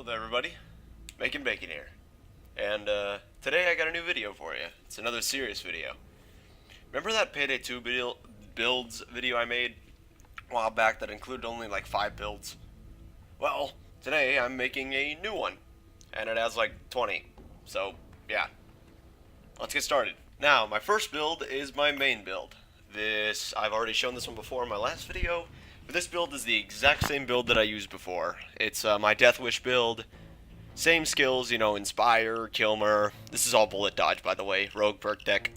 there, everybody. Making Bacon here. And today I got a new video for you. It's another serious video. Remember that Payday 2 builds video I made a while back that included only like 5 builds? Well, today I'm making a new one. And it has like 20. So, yeah. Let's get started. Now, my first build is my main build. I've already shown this one before in my last video. But this build is the exact same build that I used before. It's my Death Wish build. Same skills, you know, Inspire, Kilmer. This is all bullet dodge, by the way. Rogue perk deck.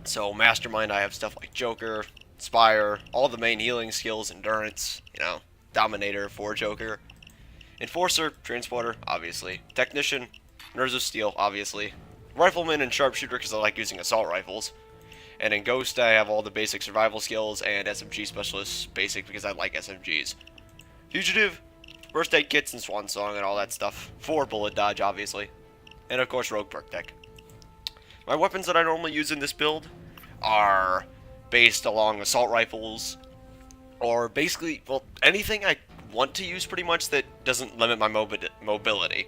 So, Mastermind, I have stuff like Joker, Inspire, all the main healing skills, Endurance, you know, Dominator for Joker. Enforcer, Transporter, obviously. Technician, Nerves of Steel, obviously. Rifleman and Sharpshooter, because I like using assault rifles. And in Ghost, I have all the basic survival skills, and SMG Specialist basic because I like SMGs. Fugitive, First Aid Kits, and Swan Song, and all that stuff. For bullet dodge, obviously. And of course, Rogue perk deck. My weapons that I normally use in this build are based along assault rifles, or basically, well, anything I want to use pretty much that doesn't limit my mobility.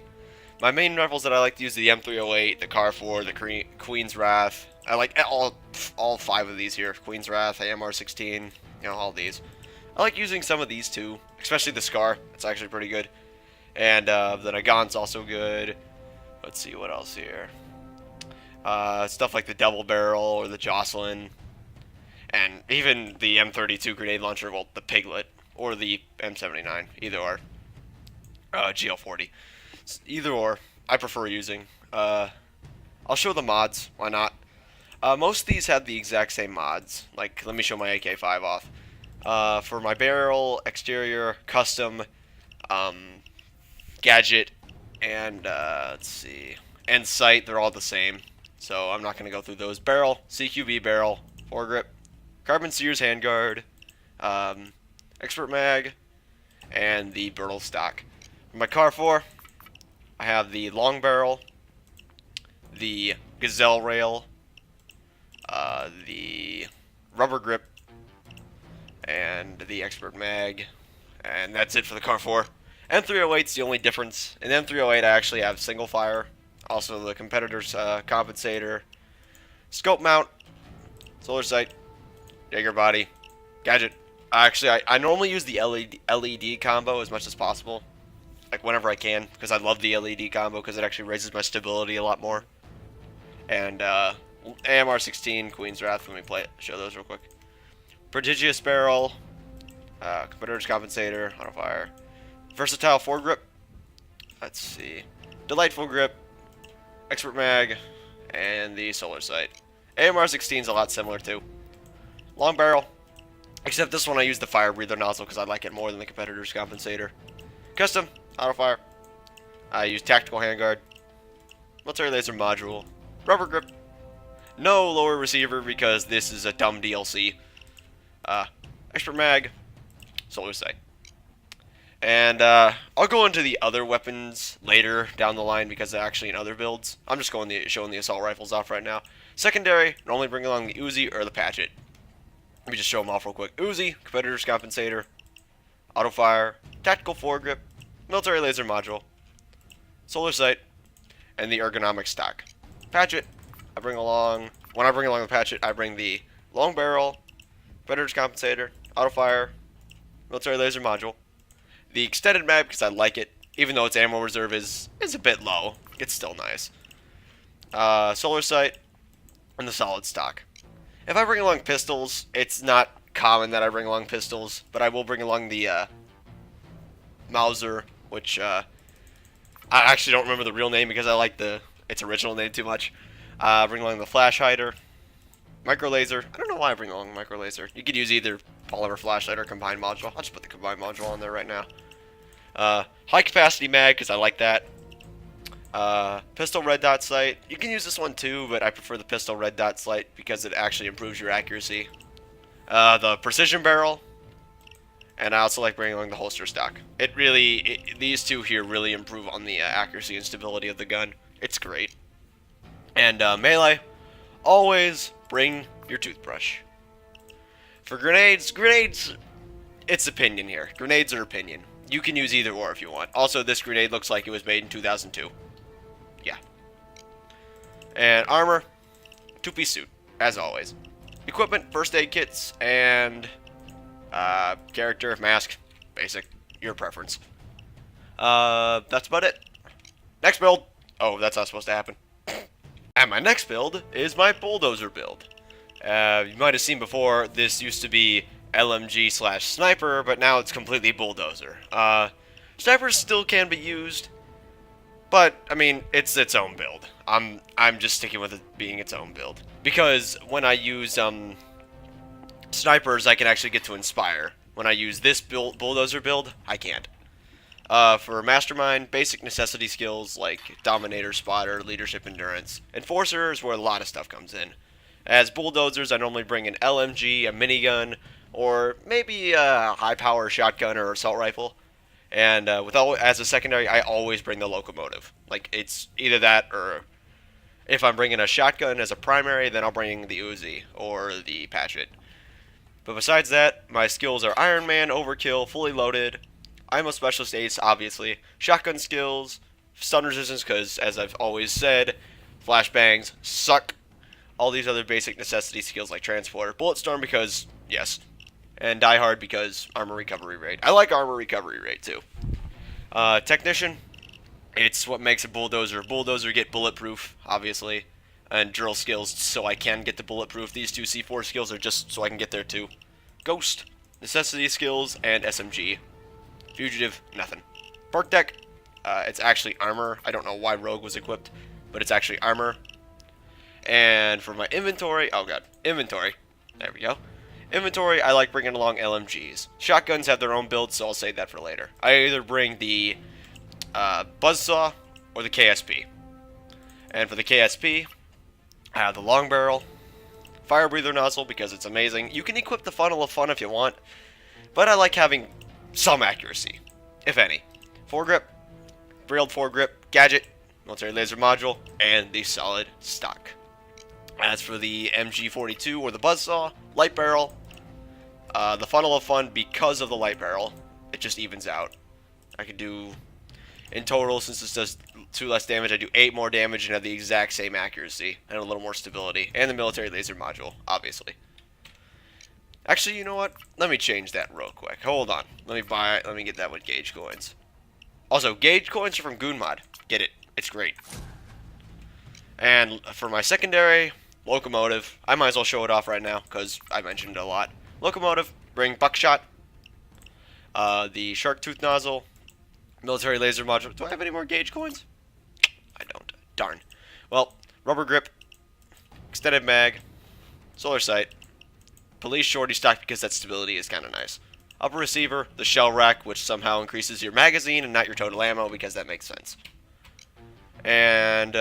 My main rifles that I like to use are the M308, the Car-4, the Queen's Wrath. I like all 5 of these here. Queen's Wrath, AMR-16, you know, all these. I like using some of these too, especially the Scar. It's actually pretty good. And the Nagan's also good. Let's see what else here. Stuff like the Double Barrel or the Jocelyn. And even the M32 grenade launcher, well, the Piglet, or the M79, either or. GL40. Either or, I prefer using. I'll show the mods, why not? Most of these have the exact same mods. Like, let me show my AK-5 off. For my barrel, exterior, custom, gadget, and, let's see, and sight, they're all the same. So I'm not going to go through those. Barrel, CQB barrel, foregrip, carbon Sears handguard, expert mag, and the Brittle stock. For my Car-4, I have the long barrel, the Gazelle rail, the rubber grip, and the expert mag, and that's it for the Car-4. M308's the only difference. In M308 I actually have single fire, also the competitor's compensator, scope mount, solar sight, Jaeger body, gadget. Actually, I normally use the LED combo as much as possible, like whenever I can, because I love the LED combo because it actually raises my stability a lot more. And AMR-16, Queen's Wrath, let me show those real quick. Prodigious Barrel, Competitor's Compensator, Auto Fire, Versatile Foregrip, let's see, Delightful Grip, Expert Mag, and the Solar Sight. AMR-16 is a lot similar too. Long Barrel, except this one I use the Fire Breather nozzle because I like it more than the Competitor's Compensator. Custom, Auto Fire, I use Tactical Handguard, Military Laser Module, Rubber Grip, no lower receiver because this is a dumb DLC. Expert Mag, Solar Sight. And I'll go into the other weapons later down the line because they're actually in other builds. I'm just showing the assault rifles off right now. Secondary, normally bring along the Uzi or the Patchet. Let me just show them off real quick. Uzi, Competitor's Compensator, Auto Fire, Tactical Foregrip, Military Laser Module, Solar Sight, and the Ergonomic Stock. Patchet, when I bring along the Patchet, I bring the Long Barrel, Predator's Compensator, Auto Fire, Military Laser Module, the Extended Mag because I like it, even though its ammo reserve is a bit low, it's still nice. Solar Sight, and the Solid Stock. If I bring along pistols, it's not common that I bring along pistols, but I will bring along the Mauser, which I actually don't remember the real name because I like its original name too much. Bring along the Flash Hider, Micro Laser. I don't know why I bring along Micro Laser. You could use either polymer flashlight or combined module. I'll just put the combined module on there right now. High capacity mag because I like that. Pistol red dot sight. You can use this one too, but I prefer the pistol red dot sight because it actually improves your accuracy. The precision barrel. And I also like bringing along the holster stock. These two here really improve on the accuracy and stability of the gun. It's great. And melee, always bring your toothbrush. For grenades, it's opinion here. Grenades are opinion. you can use either or if you want. Also, this grenade looks like it was made in 2002. Yeah. And armor, two-piece suit, as always. Equipment, first aid kits, and character, mask, basic, your preference. That's about it. Next build. Oh, that's not supposed to happen. And my next build is my Bulldozer build. You might have seen before, this used to be LMG/sniper, but now it's completely Bulldozer. Snipers still can be used, but I mean, it's its own build. I'm just sticking with it being its own build because when I use snipers, I can actually get to inspire. When I use this Bulldozer build, I can't. For Mastermind, basic necessity skills like Dominator, Spotter, Leadership, Endurance. Enforcer is where a lot of stuff comes in. As Bulldozers, I normally bring an LMG, a minigun, or maybe a high-power shotgun or assault rifle. And as a secondary, I always bring the locomotive. Like, it's either that or if I'm bringing a shotgun as a primary, then I'll bring the Uzi or the Patchet. But besides that, my skills are Iron Man, Overkill, Fully Loaded. I'm a Specialist Ace, obviously. Shotgun skills, stun resistance, because as I've always said, flashbangs suck. All these other basic necessity skills like Transporter. Bullet Storm because, yes. And Die Hard because armor recovery rate. I like armor recovery rate too. Technician, it's what makes a Bulldozer. Bulldozer get bulletproof, obviously. And drill skills so I can get the bulletproof. These two C4 skills are just so I can get there too. Ghost, necessity skills, and SMG. Fugitive, nothing. Perk deck, it's actually armor. I don't know why Rogue was equipped, but it's actually armor. And for my inventory, oh god, inventory. There we go. Inventory, I like bringing along LMGs. Shotguns have their own builds, so I'll save that for later. I either bring the Buzzsaw or the KSP. And for the KSP, I have the long barrel, fire breather nozzle because it's amazing. You can equip the funnel of fun if you want, but I like having some accuracy, if any. Foregrip, brailed foregrip, gadget, military laser module, and the solid stock. As for the MG42 or the Buzzsaw, light barrel, the funnel of fun because of the light barrel, it just evens out. I could do, in total, since this does 2 less damage, I do 8 more damage and have the exact same accuracy and a little more stability. And the military laser module, obviously. Actually, you know what? Let me change that real quick. Hold on. Let me get that with gauge coins. Also, gauge coins are from Goon Mod. Get it. It's great. And for my secondary, locomotive, I might as well show it off right now because I mentioned it a lot. Locomotive, bring buckshot, the shark tooth nozzle, military laser module. Do I have any more gauge coins? I don't. Darn. Well, rubber grip, extended mag, solar sight, police shorty stock because that stability is kind of nice. Upper receiver, the shell rack, which somehow increases your magazine and not your total ammo because that makes sense. And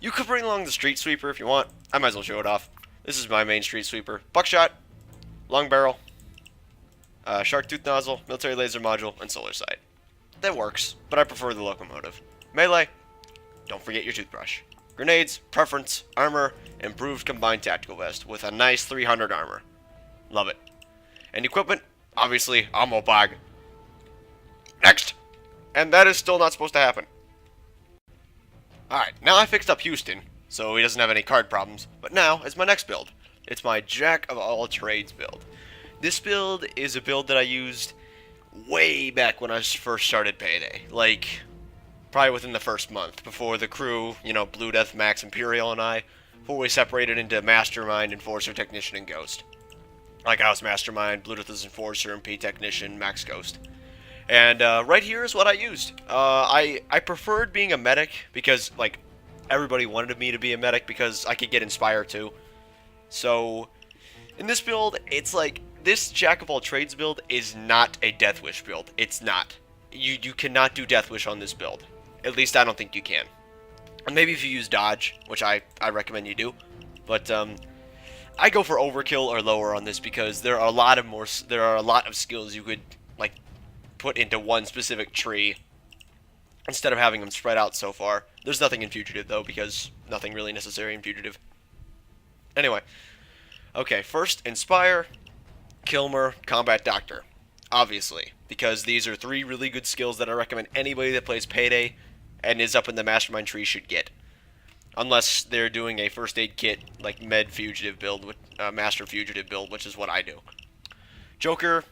you could bring along the street sweeper if you want. I might as well show it off. This is my main street sweeper. Buckshot, long barrel, shark tooth nozzle, military laser module, and solar sight. That works, but I prefer the locomotive. Melee, don't forget your toothbrush. Grenades, preference, armor, improved combined tactical vest with a nice 300 armor. Love it. And equipment, obviously, ammo bag. Next! And that is still not supposed to happen. Alright, now I fixed up Houston, so he doesn't have any card problems. But now, is my next build. It's my Jack of all trades build. This build is a build that I used way back when I first started Payday. Like, probably within the first month, before the crew, you know, Blue Death, Max, Imperial, and I, before we separated into Mastermind, Enforcer, Technician, and Ghost. Like, I was Mastermind, Blue Death is Enforcer, MP Technician, Max Ghost. And right here is what I used. I preferred being a medic because, like, everybody wanted me to be a medic because I could get Inspire too. So, in this build, it's like, this Jack of all trades build is not a Death Wish build. It's not. You cannot do Death Wish on this build. At least I don't think you can. And maybe if you use Dodge, which I recommend you do. But, I go for Overkill or lower on this because there are a lot of skills you could, like, put into one specific tree instead of having them spread out so far. There's nothing in Fugitive, though, because nothing really necessary in Fugitive. Anyway. Okay, first, Inspire, Kilmer, Combat Doctor. obviously, because these are 3 really good skills that I recommend anybody that plays Payday and is up in the Mastermind tree should get. Unless they're doing a first aid kit, like Med Fugitive build, with Master Fugitive build, which is what I do. Joker,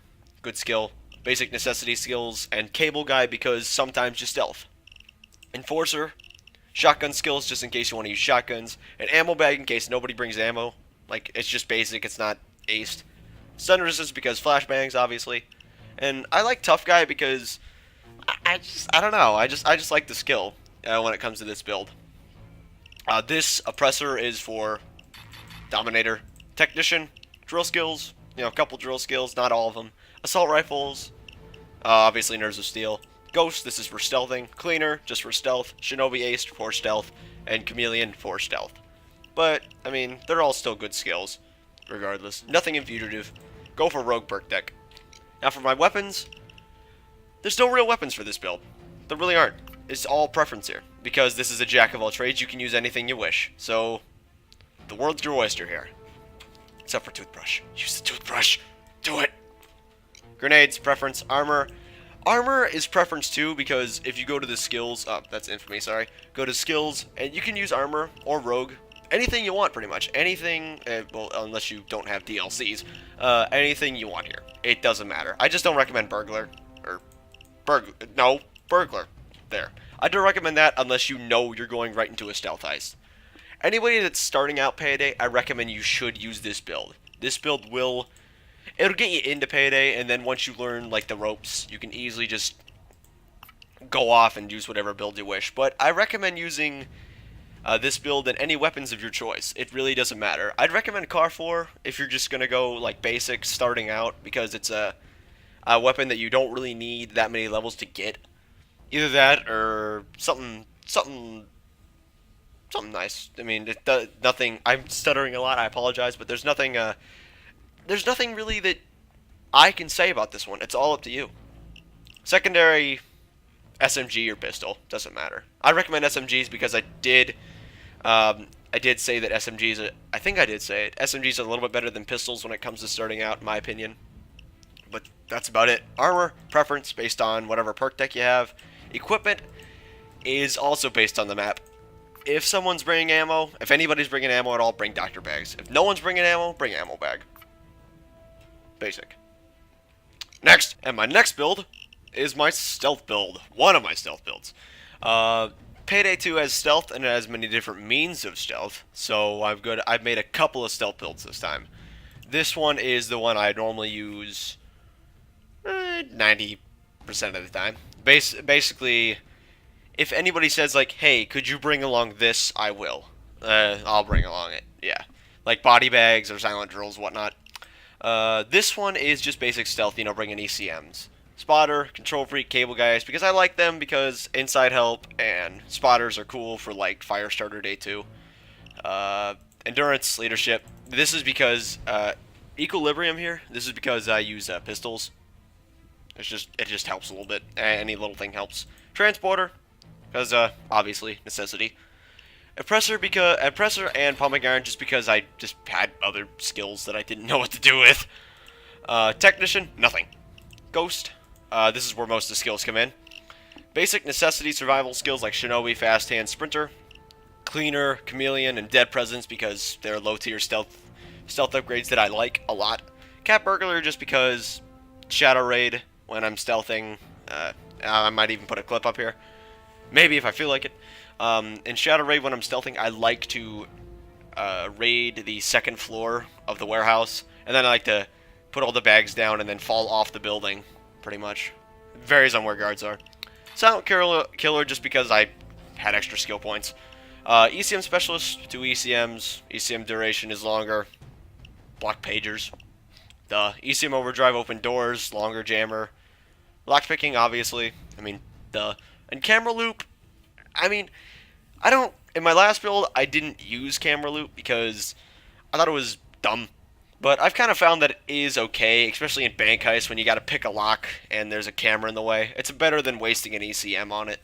good skill. Basic necessity skills, and Cable Guy because sometimes you stealth. Enforcer, shotgun skills just in case you want to use shotguns. An ammo bag in case nobody brings ammo. Like, it's just basic, it's not aced. Stun resistance because flashbangs, obviously. And I like Tough Guy because I don't know. I just like the skill when it comes to this build. This Oppressor is for Dominator. Technician, drill skills, a couple drill skills, not all of them. Assault rifles, obviously Nerves of Steel. Ghost, this is for stealthing. Cleaner, just for stealth. Shinobi Ace for stealth. And Chameleon for stealth. But, I mean, they're all still good skills, regardless. Nothing in Fugitive. Go for Rogue perk deck. Now for my weapons, there's no real weapons for this build. There really aren't. It's all preference here. Because this is a jack of all trades, you can use anything you wish. So, the world's your oyster here. Except for toothbrush. Use the toothbrush. Do it. Grenades, preference, armor. Armor is preference too, because if you go to the skills, that's infamy, sorry. Go to skills, and you can use armor or rogue. Anything you want, pretty much. Anything, well, unless you don't have DLCs. Anything you want here. It doesn't matter. I just don't recommend burglar. Or, burglar. There. I don't recommend that unless you know you're going right into a stealth heist. Anybody that's starting out Payday, I recommend you should use this build. This build will... It'll get you into Payday, and then once you learn, like, the ropes, you can easily just go off and use whatever build you wish. But I recommend using this build and any weapons of your choice. It really doesn't matter. I'd recommend Car 4 if you're just going to go, like, basic starting out, because it's a weapon that you don't really need that many levels to get. Either that or something nice. I mean, nothing... I'm stuttering a lot, I apologize, but there's nothing really that I can say about this one. It's all up to you. Secondary, SMG or pistol, doesn't matter. I recommend SMGs because I did say that SMGs, I think I did say it, SMGs are a little bit better than pistols when it comes to starting out, in my opinion. But that's about it. Armor, preference, based on whatever perk deck you have. Equipment is also based on the map. If someone's bringing ammo, if anybody's bringing ammo at all, bring doctor bags. If no one's bringing ammo, bring ammo bag. Basic. Next, and my next build is my stealth build. One of my stealth builds. Payday 2 has stealth and it has many different means of stealth, so I've made a couple of stealth builds this time. This one is the one I normally use 90% of the time. Basically, if anybody says, like, hey, could you bring along this, I will. I'll bring along it, yeah. Like body bags or silent drills, whatnot. This one is just basic stealth, bringing ECMs. Spotter, Control Freak, Cable Guys, because I like them because Inside Help and Spotters are cool for, like, Firestarter Day 2. Endurance, Leadership. This is because, Equilibrium here, this is because I use, pistols. It just helps a little bit. Any little thing helps. Transporter, because, obviously, necessity. Oppressor and Pumping Iron just because I just had other skills that I didn't know what to do with. Technician, nothing. Ghost, this is where most of the skills come in. Basic necessity survival skills like Shinobi, Fast Hand, Sprinter. Cleaner, Chameleon, and Dead Presence because they're low tier stealth upgrades that I like a lot. Cat Burglar just because Shadow Raid when I'm stealthing. I might even put a clip up here. Maybe if I feel like it. In Shadow Raid, when I'm stealthing, I like to raid the second floor of the warehouse, and then I like to put all the bags down and then fall off the building, pretty much. It varies on where guards are. Silent Killer just because I had extra skill points. ECM Specialist, 2 ECMs. ECM duration is longer. Block pagers. Duh. ECM Overdrive, open doors, longer jammer. Lockpicking, obviously. I mean, duh. And Camera Loop, I mean, in my last build, I didn't use Camera Loop because I thought it was dumb. But I've kind of found that it is okay, especially in bank heists when you got to pick a lock and there's a camera in the way. It's better than wasting an ECM on it.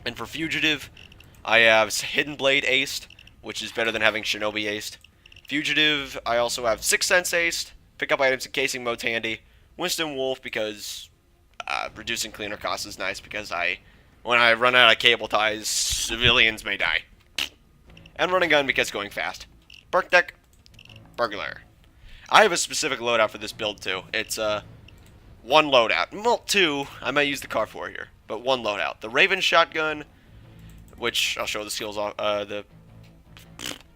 And for Fugitive, I have Hidden Blade aced, which is better than having Shinobi aced. Fugitive, I also have Sixth Sense aced. Pick up items in casing mode's handy. Winston Wolf because reducing cleaner costs is nice because when I run out of cable ties, civilians may die. And running gun because going fast. Perk deck, burglar. I have a specific loadout for this build too. It's one loadout. Well, two. I might use the car for here, but one loadout. The Raven shotgun, which I'll show the skills off.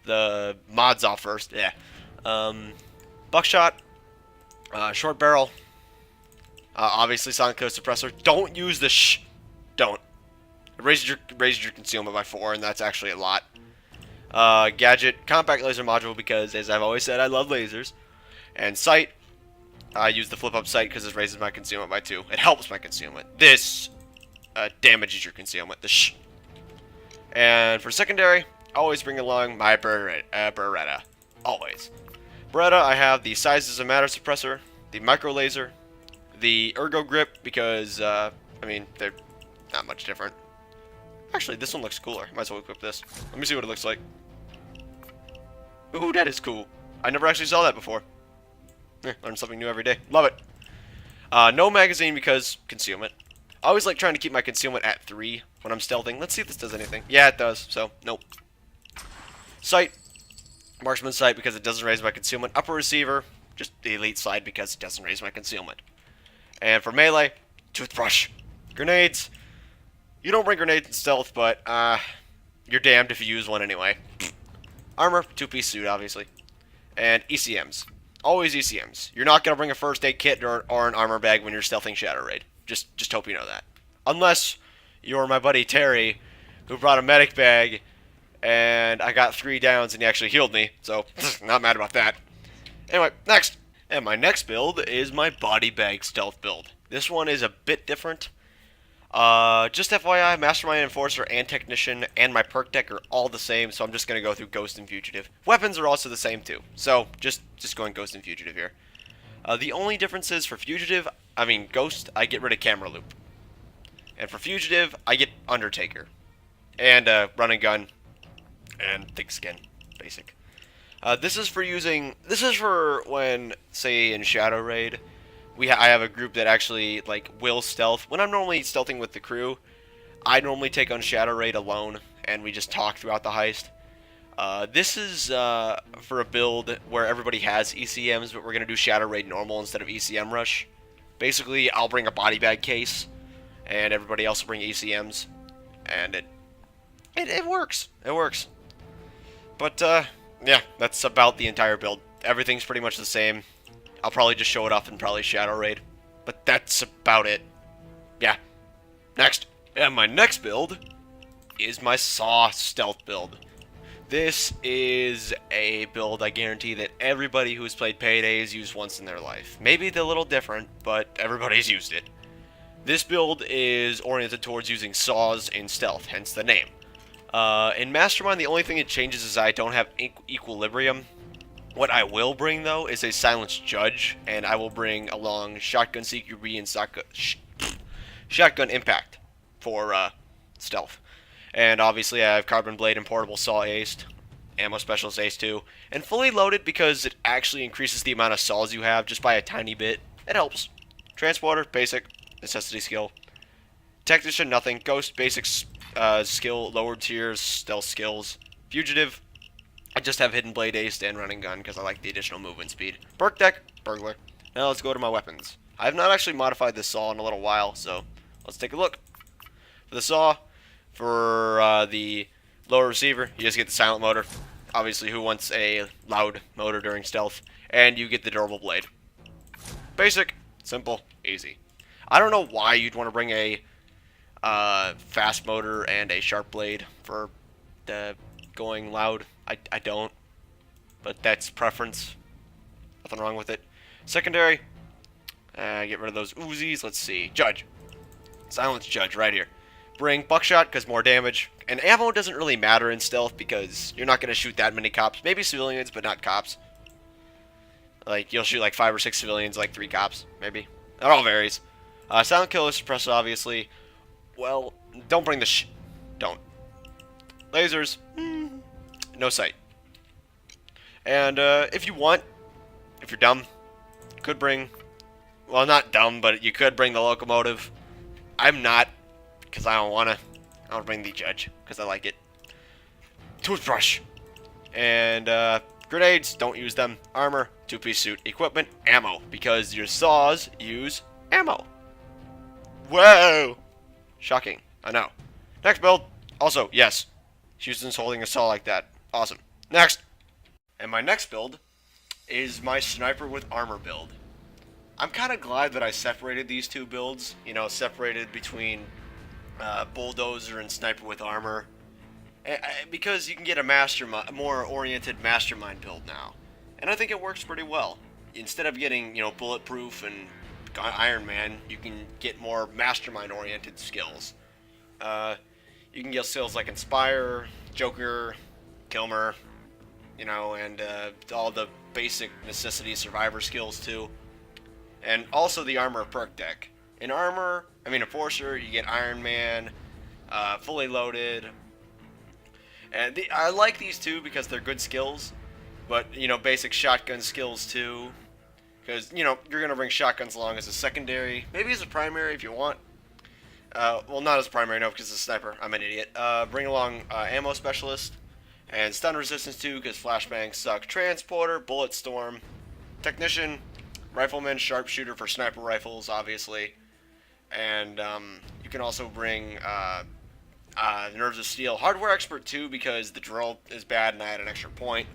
The mods off first. Yeah. Buckshot. Short barrel. Obviously, Sonic Code Suppressor. Don't use the Don't. It raises your concealment by 4, and that's actually a lot. Gadget. Compact laser module because, as I've always said, I love lasers. And sight. I use the flip-up sight because it raises my concealment by 2. It helps my concealment. This damages your concealment. The And for secondary, always bring along my Beretta. Always. Beretta, I have the Size Doesn't Matter suppressor, the micro laser, the ergo grip because, I mean, they're not much different. Actually, this one looks cooler. Might as well equip this. Let me see what it looks like. Ooh, that is cool. I never actually saw that before. Learn something new every day. Love it. No magazine because concealment. I always like trying to keep my concealment at 3 when I'm stealthing. Let's see if this does anything. Yeah, it does. So, nope. Sight. Marksman sight because it doesn't raise my concealment. Upper receiver. Just the elite slide because it doesn't raise my concealment. And for melee, toothbrush. Grenades. You don't bring grenades in stealth, but you're damned if you use one anyway. Armor. 2-piece suit, obviously. And ECMs. Always ECMs. You're not going to bring a first aid kit or an armor bag when you're stealthing Shadow Raid. Just hope you know that. Unless you're my buddy Terry, who brought a medic bag, and I got 3 downs and he actually healed me, so not mad about that. Anyway, next. And my next build is my Bodybag Stealth build. This one is a bit different. Just FYI, Mastermind, Enforcer, and Technician, and my perk deck are all the same, so I'm just going to go through Ghost and Fugitive. Weapons are also the same too, so just going Ghost and Fugitive here. The only difference is for Ghost, I get rid of Camera Loop. And for Fugitive, I get Undertaker. And Run and Gun, and Thick Skin, basic. This is for when, say, in Shadow Raid, I have a group that actually, like, will stealth. When I'm normally stealthing with the crew, I normally take on Shadow Raid alone, and we just talk throughout the heist. This is for a build where everybody has ECMs, but we're going to do Shadow Raid normal instead of ECM Rush. Basically, I'll bring a body bag case, and everybody else will bring ECMs, and it works. It works. But, yeah, that's about the entire build. Everything's pretty much the same. I'll probably just show it off in probably Shadow Raid. But that's about it. Yeah. Next. And my next build is my Saw Stealth build. This is a build I guarantee that everybody who's played Payday has used once in their life. Maybe it's a little different, but everybody's used it. This build is oriented towards using saws in stealth, hence the name. In Mastermind, the only thing it changes is I don't have equilibrium. What I will bring, though, is a Silenced Judge, and I will bring along Shotgun CQB and Shotgun Impact for stealth. And obviously I have Carbon Blade and Portable Saw aced, Ammo Specialist ace 2, and fully loaded because it actually increases the amount of saws you have just by a tiny bit. It helps. Transporter, basic, necessity skill. Technician, nothing. Ghost, basic skill, lower tiers, stealth skills. Fugitive, I just have Hidden Blade aced and Running Gun because I like the additional movement speed. Perk deck, Burglar. Now let's go to my weapons. I have not actually modified this saw in a little while, so let's take a look. For the saw, for the lower receiver, you just get the silent motor. Obviously, who wants a loud motor during stealth? And you get the durable blade. Basic, simple, easy. I don't know why you'd want to bring a fast motor and a sharp blade for the going loud. I don't, but that's preference. Nothing wrong with it. Secondary, get rid of those Uzis. Let's see, Judge, Silence Judge right here. Bring Buckshot because more damage, and ammo doesn't really matter in stealth because you're not going to shoot that many cops. Maybe civilians, but not cops. Like you'll shoot like 5 or 6 civilians, like 3 cops, maybe. It all varies. Silent Killer Suppressor, obviously. Well, don't bring the don't. Lasers, no sight. And if you want, if you're dumb, you could bring, well, not dumb, but you could bring the locomotive. I'm not, because I don't want to. I'll bring the judge, because I like it. Toothbrush. And, grenades, don't use them. Armor, two-piece suit. Equipment, ammo, because your saws use ammo. Whoa! Shocking, I know. Next build, also, yes. Houston's holding a saw like that. Awesome. Next. And my next build is my sniper with armor build. I'm kind of glad that I separated these two builds. You know, separated between Bulldozer and sniper with armor. Because you can get a more oriented Mastermind build now. And I think it works pretty well. Instead of getting, you know, bulletproof and Iron Man, you can get more Mastermind oriented skills. You can get skills like Inspire, Joker, Kilmer, you know, and all the basic necessity survivor skills too. And also the armor perk deck. In armor, Enforcer, you get Iron Man, fully loaded. And I like these two because they're good skills. But, you know, basic shotgun skills too. Because, you know, you're going to bring shotguns along as a secondary. Maybe as a primary if you want. Well, not as a primary, no, because it's a sniper. I'm an idiot. Bring along ammo specialist. And stun resistance too, because flashbangs suck. Transporter, bullet storm. Technician, rifleman, sharpshooter for sniper rifles, obviously. And you can also bring Nerves of Steel. Hardware expert too, because the drill is bad and I had an extra point.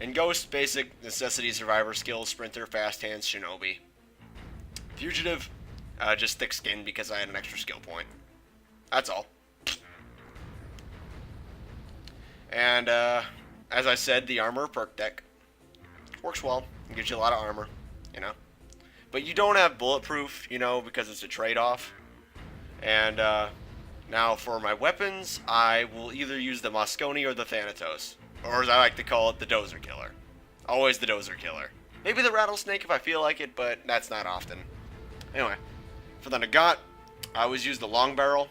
And Ghost, basic necessity survivor skills, sprinter, fast hands, shinobi. Fugitive, just thick skin because I had an extra skill point. That's all. And as I said, the armor perk deck works well. It gives you a lot of armor, you know. But you don't have bulletproof, you know, because it's a trade-off. And now for my weapons, I will either use the Moscone or the Thanatos. Or as I like to call it, the Dozer Killer. Always the Dozer Killer. Maybe the Rattlesnake if I feel like it, but that's not often. Anyway, for the Nagat, I always use the Long Barrel,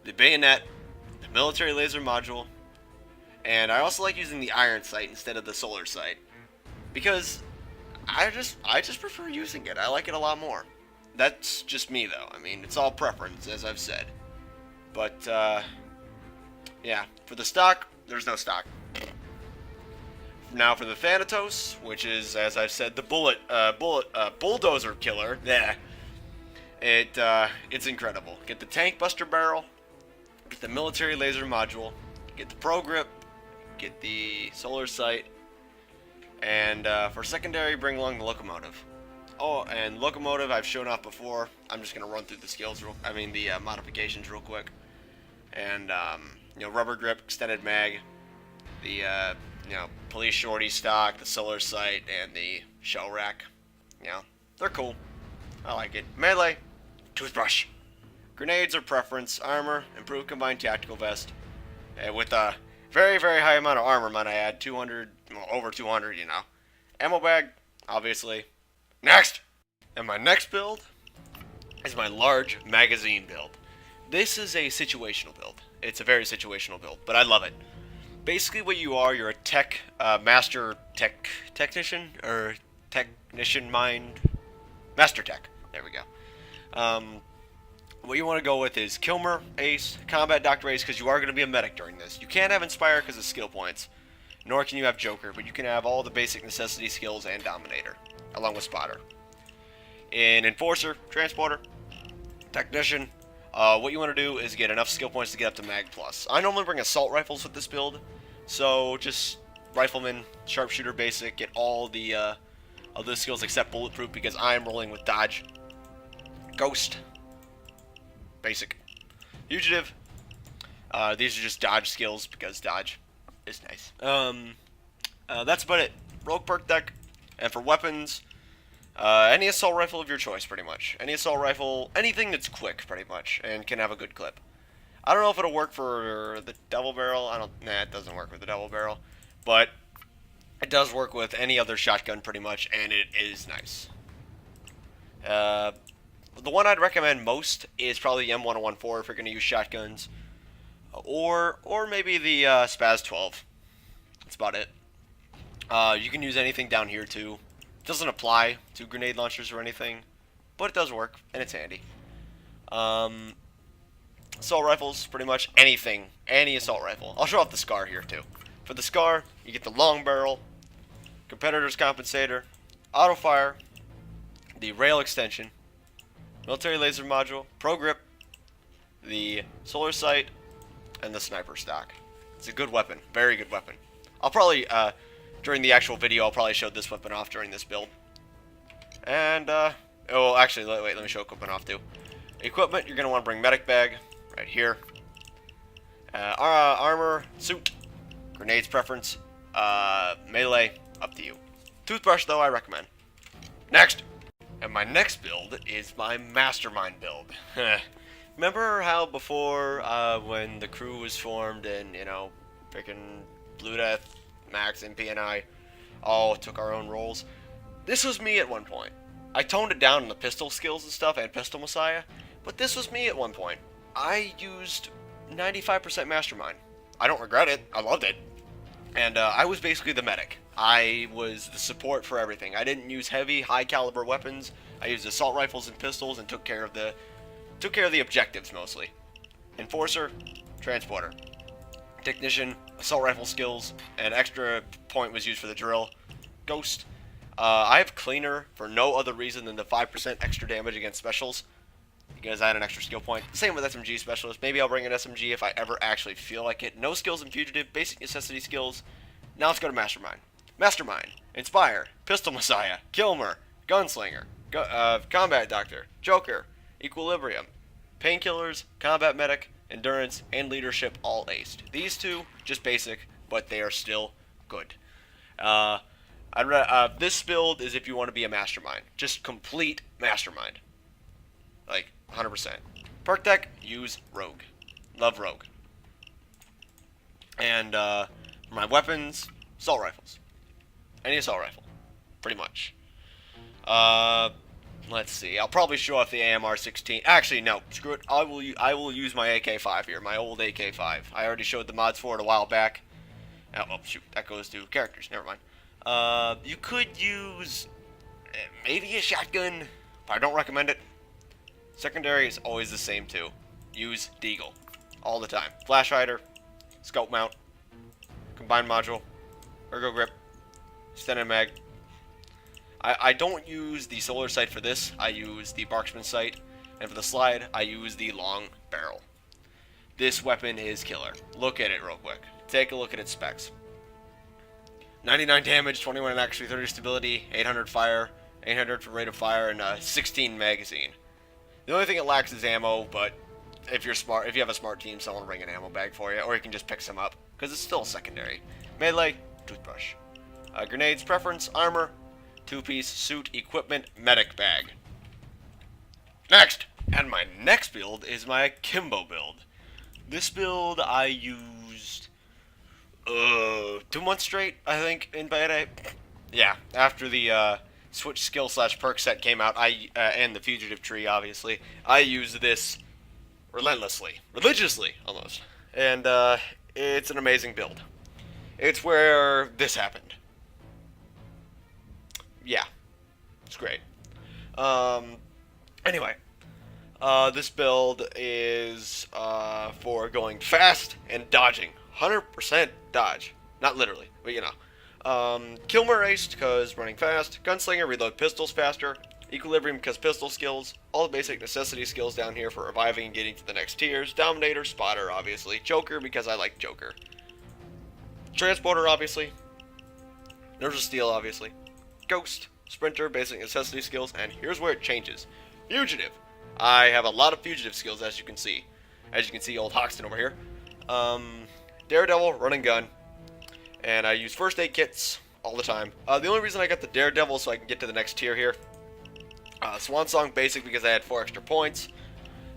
the Bayonet, the Military Laser Module, and I also like using the Iron Sight instead of the Solar Sight. Because I just prefer using it. I like it a lot more. That's just me though. It's all preference, as I've said. But yeah, for the stock, there's no stock. Now for the Thanatos, which is, as I've said, the Bulldozer Killer. Yeah, it's incredible. Get the Tank Buster Barrel, get the Military Laser Module, get the Pro Grip, get the Solar Sight, and for secondary, bring along the Locomotive. Oh, and Locomotive I've shown off before. I'm just gonna run through the skills, the modifications real quick. And Rubber Grip, Extended Mag, the Police Shorty stock, the Solar Sight, and the Shell Rack. They're cool. I like it. Melee, Toothbrush. Grenades are preference. Armor, improved combined tactical vest. And with a very, very high amount of armor, might I add, 200, over 200, Ammo bag, obviously. Next! And my next build is my large magazine build. This is a situational build. It's a very situational build, but I love it. Basically what you're a tech, master technician, or technician mind, master tech, there we go. What you want to go with is Kilmer, Ace, Combat Doctor Ace, because you are going to be a medic during this. You can't have Inspire because of skill points, nor can you have Joker, but you can have all the basic necessity skills and Dominator, along with Spotter. In Enforcer, Transporter, Technician, what you want to do is get enough skill points to get up to Mag Plus. I normally bring assault rifles with this build, so just Rifleman, Sharpshooter basic, get all the other skills except Bulletproof because I am rolling with Dodge. Ghost, basic. Fugitive, these are just Dodge skills because Dodge is nice. That's about it. Rogue perk deck, and for weapons, any assault rifle of your choice, pretty much. Any assault rifle, anything that's quick, pretty much, and can have a good clip. I don't know if it'll work for the double barrel. It doesn't work with the double barrel, but it does work with any other shotgun, pretty much, and it is nice. The one I'd recommend most is probably the M1014 if you're going to use shotguns, or maybe the Spaz 12. That's about it. You can use anything down here too. Doesn't apply to grenade launchers or anything, but it does work, and it's handy. Assault rifles, pretty much anything, any assault rifle. I'll show off the SCAR here too. For the SCAR, you get the long barrel, competitor's compensator, auto fire, the rail extension, military laser module, pro grip, the solar sight, and the sniper stock. It's a good weapon, very good weapon. I'll probably, during the actual video, I'll probably show this weapon off during this build. And, oh, actually, wait, let me show equipment off too. Equipment, you're going to want to bring medic bag, right here. Armor, suit, grenades preference, melee, up to you. Toothbrush, though, I recommend. Next! And my next build is my Mastermind build. Remember how before, when the crew was formed and, you know, freaking Blue Death, Max, MP, and I all took our own roles? This was me at one point. I toned it down in the pistol skills and stuff, and Pistol Messiah, but this was me at one point. I used 95% Mastermind. I don't regret it. I loved it. And I was basically the medic. I was the support for everything. I didn't use heavy, high-caliber weapons. I used assault rifles and pistols and took care of the objectives mostly. Enforcer, transporter, technician, assault rifle skills, and extra point was used for the drill. Ghost. I have cleaner for no other reason than the 5% extra damage against specials, because I had an extra skill point. Same with SMG specialist. Maybe I'll bring an SMG if I ever actually feel like it. No skills in fugitive, basic necessity skills. Now let's go to Mastermind. Mastermind, Inspire, Pistol Messiah, Kilmer, Gunslinger, Combat Doctor, Joker, Equilibrium, Painkillers, Combat Medic, Endurance, and Leadership all aced. These two, just basic, but they are still good. This build is if you want to be a Mastermind. Just complete Mastermind. Like, 100%. Perk deck, use Rogue. Love Rogue. And, for my weapons, assault rifles. Any assault rifle. Pretty much. Let's see. I'll probably show off the AMR-16. Actually, no. Screw it. I will use my AK-5 here. My old AK-5. I already showed the mods for it a while back. Oh, shoot. That goes to characters. Never mind. You could use maybe a shotgun, but I don't recommend it. Secondary is always the same too. Use Deagle. All the time. Flash hider, scope mount, combined module, ergo grip, extended mag. I don't use the solar sight for this. I use the marksman sight. And for the slide, I use the long barrel. This weapon is killer. Look at it real quick. Take a look at its specs. 99 damage, 21 in accuracy, 30 stability, 800 fire, 800 for rate of fire, and 16 magazine. The only thing it lacks is ammo, but if you're smart, if you have a smart team, someone will bring an ammo bag for you, or you can just pick some up, because it's still secondary. Melee, toothbrush. Grenades, preference, armor, two-piece, suit, equipment, medic bag. Next! And my next build is my Akimbo build. This build I used 2 months straight, I think, in Payday. Yeah, after the switch skill / perk set came out, and the fugitive tree, obviously, I used this relentlessly, religiously, almost. And it's an amazing build. It's where this happened. Yeah, it's great. Anyway, this build is for going fast and dodging. 100% dodge. Not literally, but you know. Kilmer aced because running fast. Gunslinger, reload pistols faster. Equilibrium because pistol skills. All the basic necessity skills down here for reviving and getting to the next tiers. Dominator, Spotter, obviously. Joker because I like Joker. Transporter, obviously. Nerves of Steel, obviously. Ghost, Sprinter, basic necessity skills. And here's where it changes. Fugitive. I have a lot of fugitive skills, as you can see. As you can see, old Hoxton over here. Daredevil, run and gun. And I use first aid kits all the time. The only reason I got the Daredevil so I can get to the next tier here. Swan Song basic because I had 4 extra points.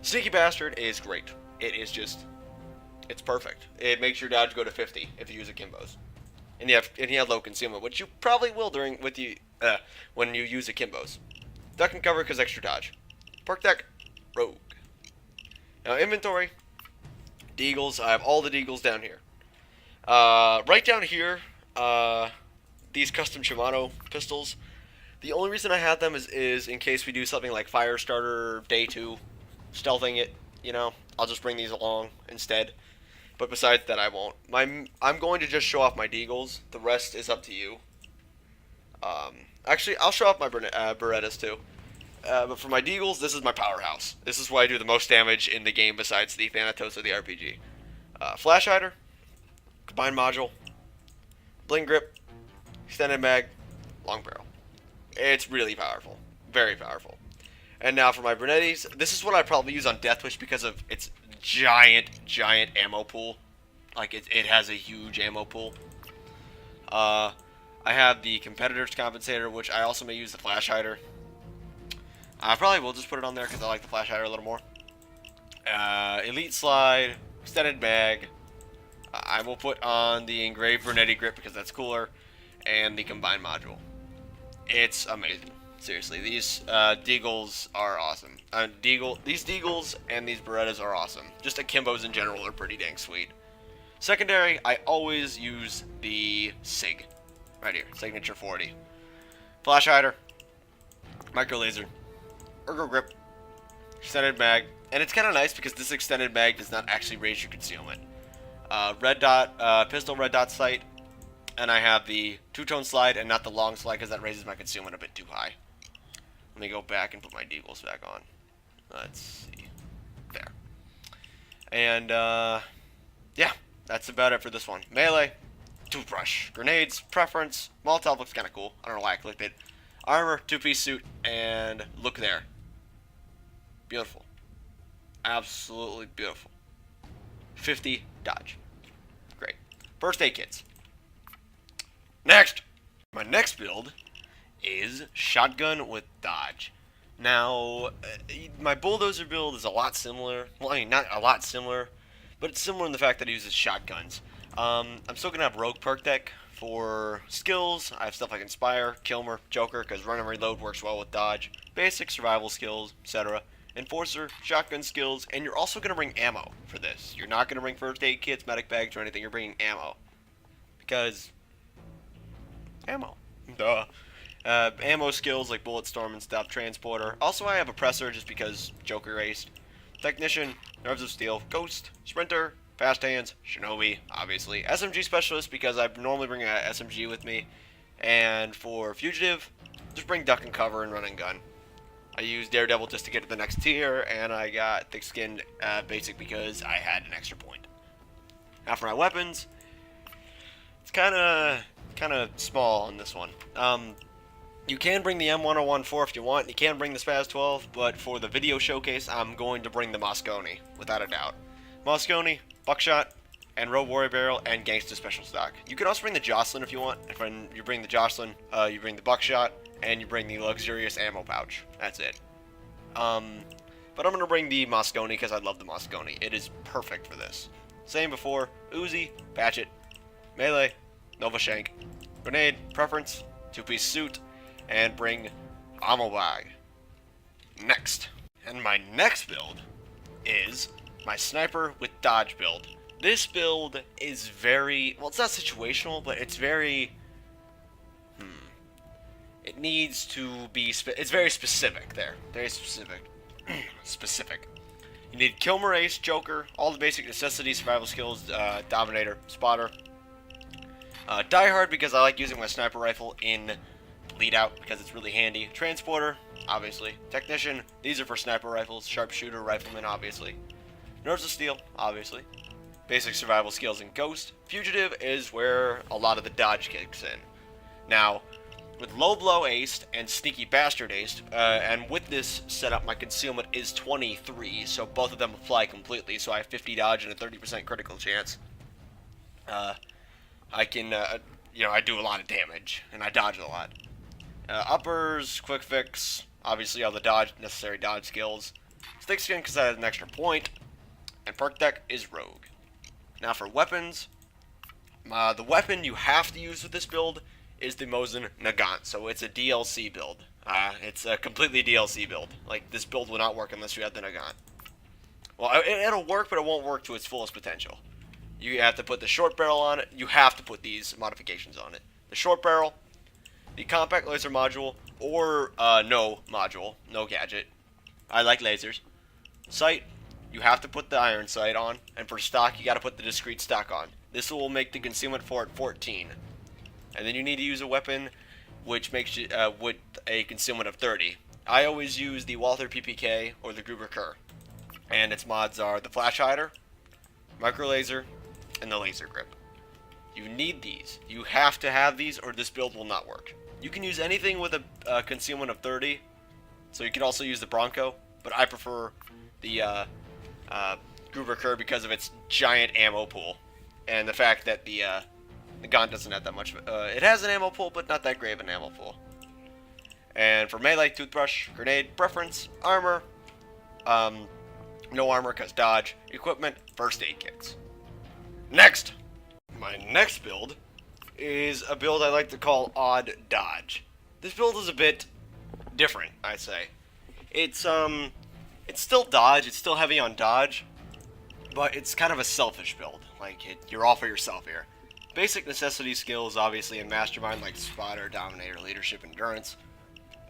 Sneaky Bastard is great. It is just, it's perfect. It makes your dodge go to 50 if you use Akimbos. And you have low concealment, which you probably will when you use Akimbos. Duck and cover because extra dodge. Perk deck, Rogue. Now inventory, Deagles. I have all the Deagles down here. Right down here, these custom Shimano pistols, The only reason I have them is in case we do something like Firestarter Day 2, stealthing it, you know, I'll just bring these along instead. But besides that, I won't. I'm going to just show off my deagles. The rest is up to you. Actually, I'll show off my Berettas too. But for my deagles, this is my powerhouse. This is why I do the most damage in the game besides the Thanatos or the RPG. Flash Hider, Combined Module, Bling Grip, Extended Mag, Long Barrel. It's really powerful. Very powerful. And now for my Brunettis, this is what I probably use on Death Wish because of its giant ammo pool. Like, it has a huge ammo pool. I have the Competitor's Compensator, which I also may use the Flash Hider. I probably will just put it on there because I like the Flash Hider a little more. Elite Slide, Extended Mag. I will put on the Engraved Brunetti Grip because that's cooler. And the Combined Module. It's amazing. Seriously, these deagles are awesome. These deagles and these Berettas are awesome. Just Akimbos in general are pretty dang sweet. Secondary, I always use the SIG. Right here, Signature 40. Flash Hider, Micro Laser, Ergo Grip, Extended Mag. And it's kind of nice because this Extended Mag does not actually raise your concealment. Red Dot, Pistol Red Dot Sight. And I have the two-tone slide and not the long slide because that raises my concealment a bit too high. Let me go back and put my deagles back on. Let's see. There. And, yeah, that's about it for this one. Melee, Toothbrush, Grenades, Preference, Molotov looks kind of cool. I don't know why I clicked it. Armor, two-piece suit, and look there. Beautiful. Absolutely beautiful. 50 dodge. Great. First aid kits. Next! My next build is Shotgun with Dodge. Now, my Bulldozer build is a lot similar. Well, I mean, not a lot similar, but it's similar in the fact that it uses shotguns. I'm still going to have Rogue perk deck for skills. I have stuff like Inspire, Kilmer, Joker, because Run and Reload works well with Dodge. Basic survival skills, etc. Enforcer, shotgun skills, and you're also going to bring ammo for this. You're not going to bring first aid kits, medic bags, or anything. You're bringing ammo. Because ammo. Duh. Ammo skills like Bullet Storm and Stealth Transporter. Also, I have Oppressor just because Joker raced. Technician, Nerves of Steel, Ghost, Sprinter, Fast Hands, Shinobi, obviously. SMG Specialist because I normally bring a SMG with me. And for Fugitive, just bring Duck and Cover and Run and Gun. I use Daredevil just to get to the next tier, and I got Thick Skin Basic because I had an extra point. Now for my weapons, it's kind of small on this one. You can bring the M1014 if you want. You can bring the Spaz 12, but for the video showcase, I'm going to bring the Moscone, without a doubt. Moscone, Buckshot, and Road Warrior Barrel, and Gangsta Special Stock. You can also bring the Jocelyn if you want. And when you bring the Jocelyn, you bring the Buckshot, and you bring the Luxurious Ammo Pouch. That's it. But I'm going to bring the Moscone because I love the Moscone. It is perfect for this. Same before, Uzi, Patchet, Melee, Nova Shank, Grenade, Preference, two-piece suit, and bring Ammo Bag. Next. And my next build is my Sniper with Dodge build. This build is very, well, it's not situational, but it's very, it needs to be, it's very specific there. Very specific. Specific. You need Kilmer, Ace, Joker, all the basic necessities, survival skills, Dominator, Spotter. Die Hard because I like using my sniper rifle in lead out because it's really handy. Transporter, obviously. Technician, these are for sniper rifles. Sharpshooter, Rifleman, obviously. Nerves of Steel, obviously. Basic survival skills and Ghost. Fugitive is where a lot of the dodge kicks in. Now, with Low Blow aced and Sneaky Bastard aced, and with this setup, my concealment is 23, so both of them apply completely, so I have 50 dodge and a 30% critical chance. I can, I do a lot of damage, and I dodge a lot. Uppers, Quick Fix, obviously all the necessary dodge skills. Thick Skin because I have an extra point, and perk deck is Rogue. Now for weapons, the weapon you have to use with this build is the Mosin Nagant, so it's a DLC build. It's a completely DLC build. Like, this build will not work unless you have the Nagant. Well, it'll work, but it won't work to its fullest potential. You have to put the short barrel on it. You have to put these modifications on it. The short barrel, the compact laser module, or no module, no gadget. I like lasers. Sight, you have to put the iron sight on, and for stock, you got to put the discrete stock on. This will make the concealment for it 14. And then you need to use a weapon which makes you with a concealment of 30. I always use the Walther PPK or the Gruber Kerr, and its mods are the flash hider, micro laser, and the laser grip. You need these. You have to have these, or this build will not work. You can use anything with a concealment of 30, so you can also use the Bronco, but I prefer the Gruber Kerr because of its giant ammo pool, and the fact that the gun doesn't have that much. It has an ammo pool, but not that great of an ammo pool. And for melee, toothbrush, grenade, preference, armor, no armor because dodge, equipment, first aid kits. Next, my next build is a build I like to call Odd Dodge. This build is a bit different, I'd say. It's still dodge, it's still heavy on dodge, but it's kind of a selfish build. Like, you're all for yourself here. Basic necessity skills, obviously, in Mastermind, like Spotter, Dominator, Leadership, Endurance.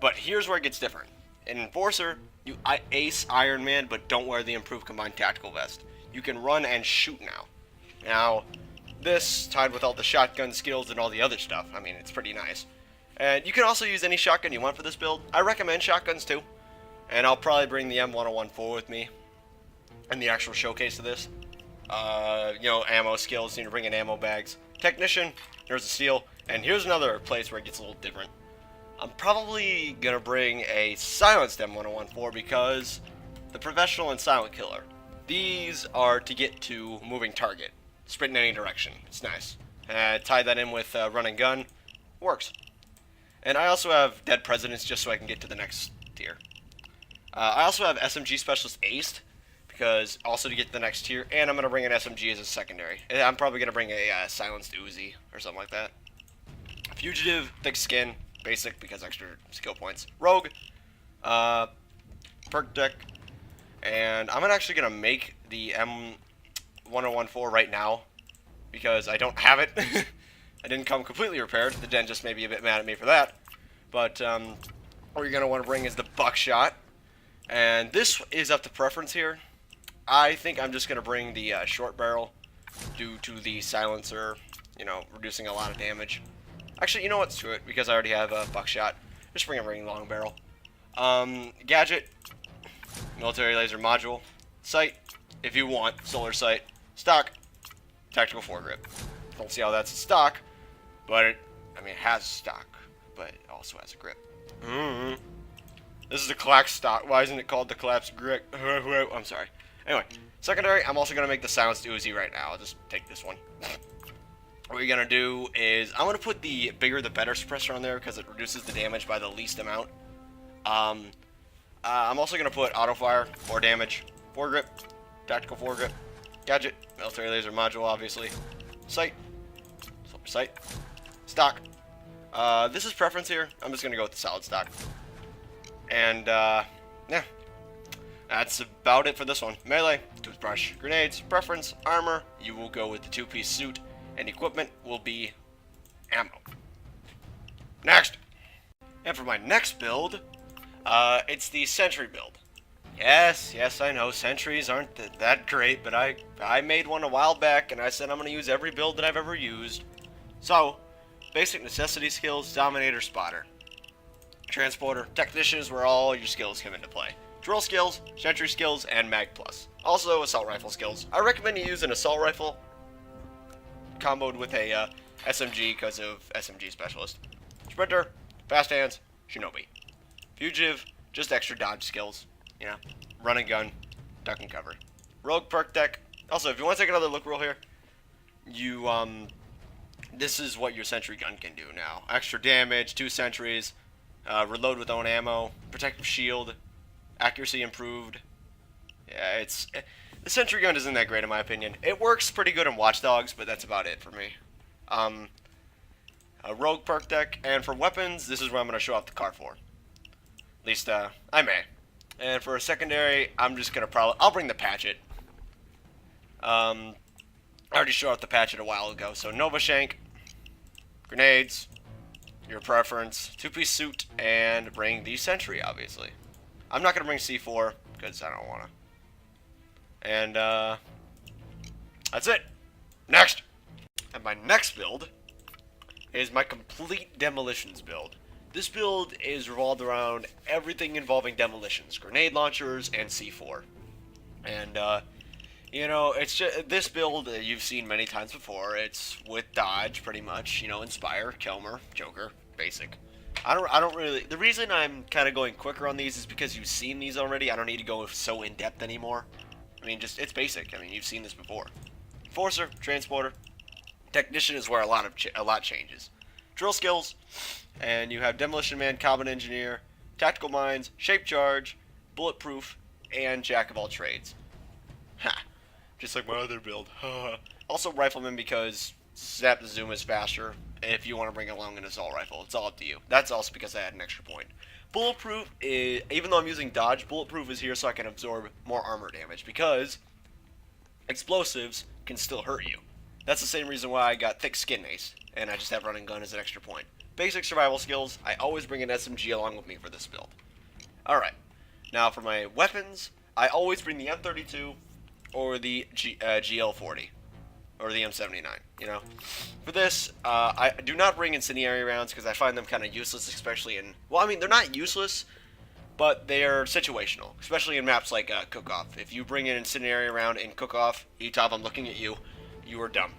But here's where it gets different. In Enforcer, you ace Iron Man, but don't wear the improved Combined Tactical Vest. You can run and shoot now. Now, this, tied with all the shotgun skills and all the other stuff, I mean, it's pretty nice. And you can also use any shotgun you want for this build. I recommend shotguns too. And I'll probably bring the M1014 with me in the actual showcase of this. Ammo skills, you need to bring in ammo bags. Technician, here's a steel. And here's another place where it gets a little different. I'm probably going to bring a silenced M1014 because the professional and silent killer. These are to get to moving target. Sprint in any direction. It's nice. Tie that in with run and gun. Works. And I also have Dead Presidents just so I can get to the next tier. I also have SMG Specialist aced because also to get to the next tier. And I'm going to bring an SMG as a secondary. I'm probably going to bring a silenced Uzi or something like that. Fugitive, thick skin, basic because extra skill points. Rogue, perk deck, and I'm actually going to make the M1014 right now because I don't have it. I didn't come completely prepared. The den just may be a bit mad at me for that. But what you're going to want to bring is the buckshot. And this is up to preference here. I think I'm just going to bring the short barrel due to the silencer, reducing a lot of damage. Actually, you know what? Screw it, because I already have a buckshot. Just bring a ring long barrel. Gadget, military laser module, sight, if you want, solar sight, stock, tactical foregrip. Don't see how that's stock, but it has stock, but it also has a grip. This is the collapsed stock. Why isn't it called the collapsed grip? I'm sorry. Anyway, secondary, I'm also going to make the silenced Uzi right now. I'll just take this one. What you're going to do is, I'm going to put the bigger the better suppressor on there because it reduces the damage by the least amount. I'm also going to put auto fire, 4 damage, foregrip, tactical foregrip, gadget, military laser module, obviously, sight, sight, stock. This is preference here. I'm just going to go with the solid stock. And, yeah. That's about it for this one. Melee, toothbrush, grenades, preference, armor. You will go with the 2-piece suit. And equipment will be ammo. Next! And for my next build, it's the Sentry build. Yes, I know, Sentries aren't that great, but I made one a while back, and I said I'm going to use every build that I've ever used. So, basic necessity skills, Dominator, Spotter. Transporter, Technician is where all your skills come into play. Drill skills, Sentry skills, and Mag Plus. Also, Assault Rifle skills. I recommend you use an Assault Rifle comboed with a SMG because of SMG Specialist. Sprinter, Fast Hands, Shinobi. Fugitive, just extra dodge skills. Run and gun, duck and cover. Rogue perk deck. Also, if you want to take another look real here, this is what your Sentry gun can do now. Extra damage, 2 sentries, reload with own ammo, protective shield, accuracy improved. Yeah, the Sentry gun isn't that great in my opinion. It works pretty good in Watch Dogs, but that's about it for me. A rogue perk deck, and for weapons, this is what I'm going to show off the car for. At least, I may. And for a secondary, I'm just going to I'll bring the Patchet. I already showed off the Patchet a while ago, so Nova Shank, grenades, your preference, two-piece suit, and bring the Sentry, obviously. I'm not going to bring C4, because I don't want to. And, that's it. Next! And my next build is my complete Demolitions build. This build is revolved around everything involving Demolitions, grenade launchers, and C4. And, you know, it's just, this build you've seen many times before. It's with dodge, pretty much. You know, Inspire, Kilmer, Joker, basic. I don't really. The reason I'm kind of going quicker on these is because you've seen these already. I don't need to go so in depth anymore. I mean, just it's basic. I mean, you've seen this before. Enforcer, Transporter, Technician is where a lot changes. Drill skills, and you have Demolition Man, Combat Engineer, Tactical Minds, Shape Charge, Bulletproof, and Jack of all trades. Ha. Just like my other build. Also Rifleman because Snap the Zoom is faster if you want to bring along an assault rifle. It's all up to you. That's also because I had an extra point. Bulletproof is, even though I'm using dodge, Bulletproof is here so I can absorb more armor damage because explosives can still hurt you. That's the same reason why I got Thick Skin Mace, and I just have Running Gun as an extra point. Basic survival skills, I always bring an SMG along with me for this build. Alright, now for my weapons, I always bring the M32 or the GL40, or the M79, you know. For this, I do not bring incendiary rounds because I find them kind of useless, especially in, well, I mean, they're not useless, but they're situational, especially in maps like Cook-Off. If you bring an incendiary round in Cook-Off, Etop, I'm looking at you, you are dumb.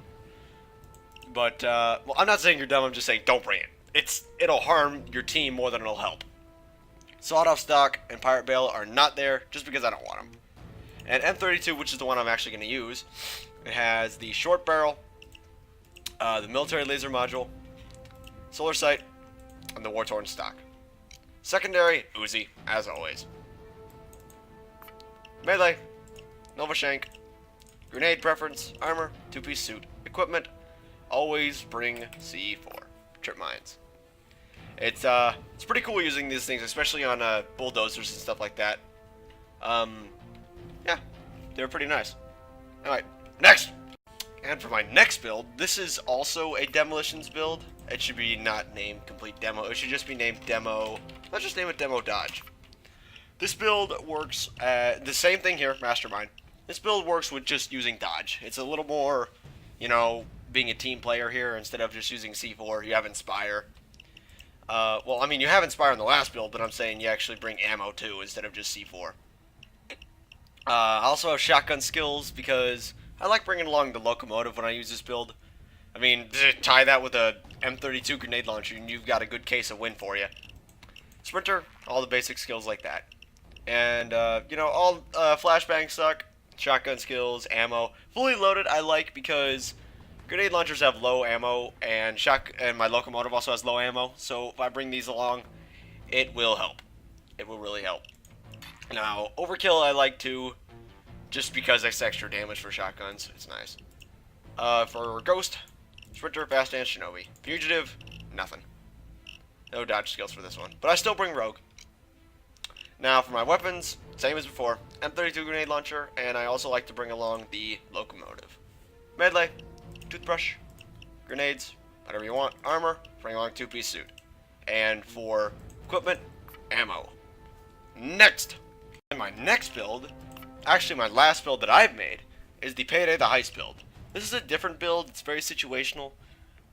But, well, I'm not saying you're dumb, I'm just saying don't bring it. It'll harm your team more than it'll help. Sawed-Off Stock and Pirate Bale are not there just because I don't want them. And M32, which is the one I'm actually going to use, it has the short barrel, the military laser module, solar sight, and the war-torn stock. Secondary, Uzi, as always. Melee, Nova Shank, grenade preference, armor, two-piece suit, equipment, always bring C4, trip mines. It's pretty cool using these things, especially on bulldozers and stuff like that. Yeah, they're pretty nice. Alright, next! And for my next build, this is also a Demolitions build. It should be not named Complete Demo. It should just be named Demo. Let's just name it Demo Dodge. This build works, the same thing here, Mastermind. This build works with just using dodge. It's a little more, you know, being a team player here. Instead of just using C4, you have Inspire. Well, I mean, you have Inspire in the last build, but I'm saying you actually bring ammo too, instead of just C4. I also have shotgun skills because I like bringing along the locomotive when I use this build. I mean, tie that with a M32 grenade launcher and you've got a good case of win for you. Sprinter, all the basic skills like that. And, you know, all flashbangs suck. Shotgun skills, ammo. Fully loaded I like because grenade launchers have low ammo and my locomotive also has low ammo. So if I bring these along, it will help. It will really help. Now, overkill I like too, just because it's extra damage for shotguns. It's nice. For Ghost, Sprinter, Fast Dance, Shinobi. Fugitive, nothing. No dodge skills for this one. But I still bring Rogue. Now, for my weapons, same as before. M32 grenade launcher, and I also like to bring along the locomotive. Melee, toothbrush, grenades, whatever you want. Armor, bring along two-piece suit. And for equipment, ammo. Next! And my next build, actually my last build that I've made, is the Payday the Heist build. This is a different build, it's very situational,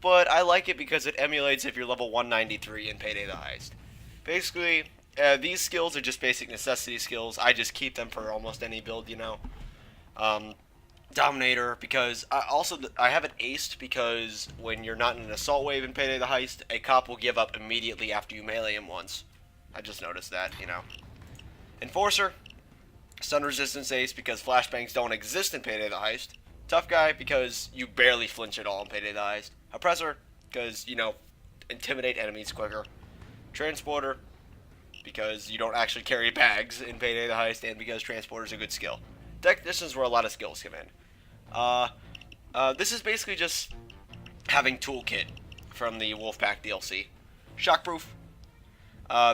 but I like it because it emulates if you're level 193 in Payday the Heist. Basically, these skills are just basic necessity skills. I just keep them for almost any build, you know. Dominator, because I have it aced because when you're not in an assault wave in Payday the Heist, a cop will give up immediately after you melee him once. I just noticed that, you know. Enforcer, stun resistance ace because flashbangs don't exist in Payday the Heist. Tough guy because you barely flinch at all in Payday the Heist. Oppressor because, you know, intimidate enemies quicker. Transporter because you don't actually carry bags in Payday the Heist and because Transporter is a good skill. Technician is where a lot of skills come in. This is basically just having Toolkit from the Wolfpack DLC. Shockproof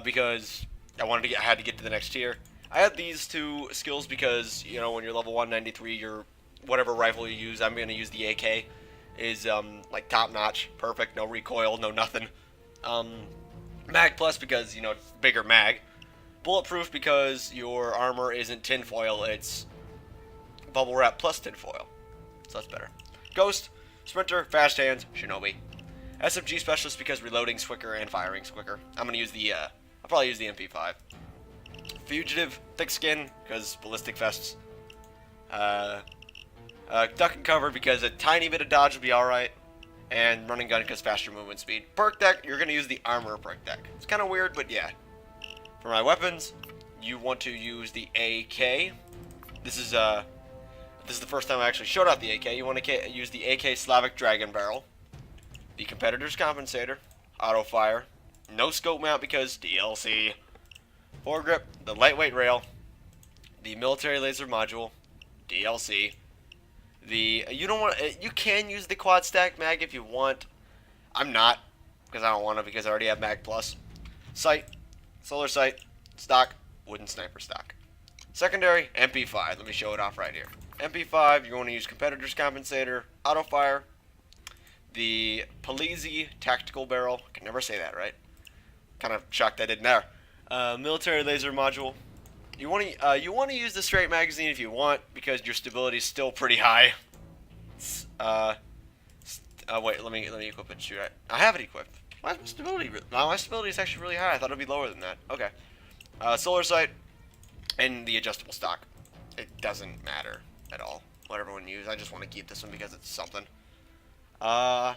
because I had to get to the next tier. I had these two skills because, you know, when you're level 193, your whatever rifle you use, I'm going to use the AK, is like top notch, perfect, no recoil, no nothing. Mag plus because, you know, bigger mag. Bulletproof because your armor isn't tinfoil, it's bubble wrap plus tinfoil. So that's better. Ghost, Sprinter, Fast Hands, Shinobi. SMG Specialist because reloading's quicker and firing's quicker. I'm gonna use the, I'll probably use the MP5. Fugitive, Thick Skin because ballistic vests. Duck and Cover because a tiny bit of dodge will be alright. And Running Gun because faster movement speed. Perk deck, you're gonna use the Armor perk deck. It's kind of weird, but yeah. For my weapons, you want to use the AK. This is the first time I actually showed out the AK. You want to use the AK Slavic Dragon Barrel, the Competitor's Compensator, Auto Fire, no scope mount because DLC, Foregrip, the Lightweight Rail, the Military Laser Module, DLC. You can use the Quad Stack Mag if you want. I'm not because I don't want to because I already have Mag Plus. Sight. Solar Sight, stock, wooden sniper stock. Secondary, MP5. Let me show it off right here. MP5, you're going to use Competitor's Compensator, Auto Fire, the Polizzi Tactical Barrel. I can never say that right. Kind of shocked I didn't there. Military Laser Module. You want to use the straight magazine if you want because your stability is still pretty high. Wait, let me equip it. Shoot, I have it equipped. My stability is actually really high. I thought it would be lower than that. Okay. Solar Sight and the adjustable stock. It doesn't matter at all what everyone uses. I just want to keep this one because it's something. Yeah.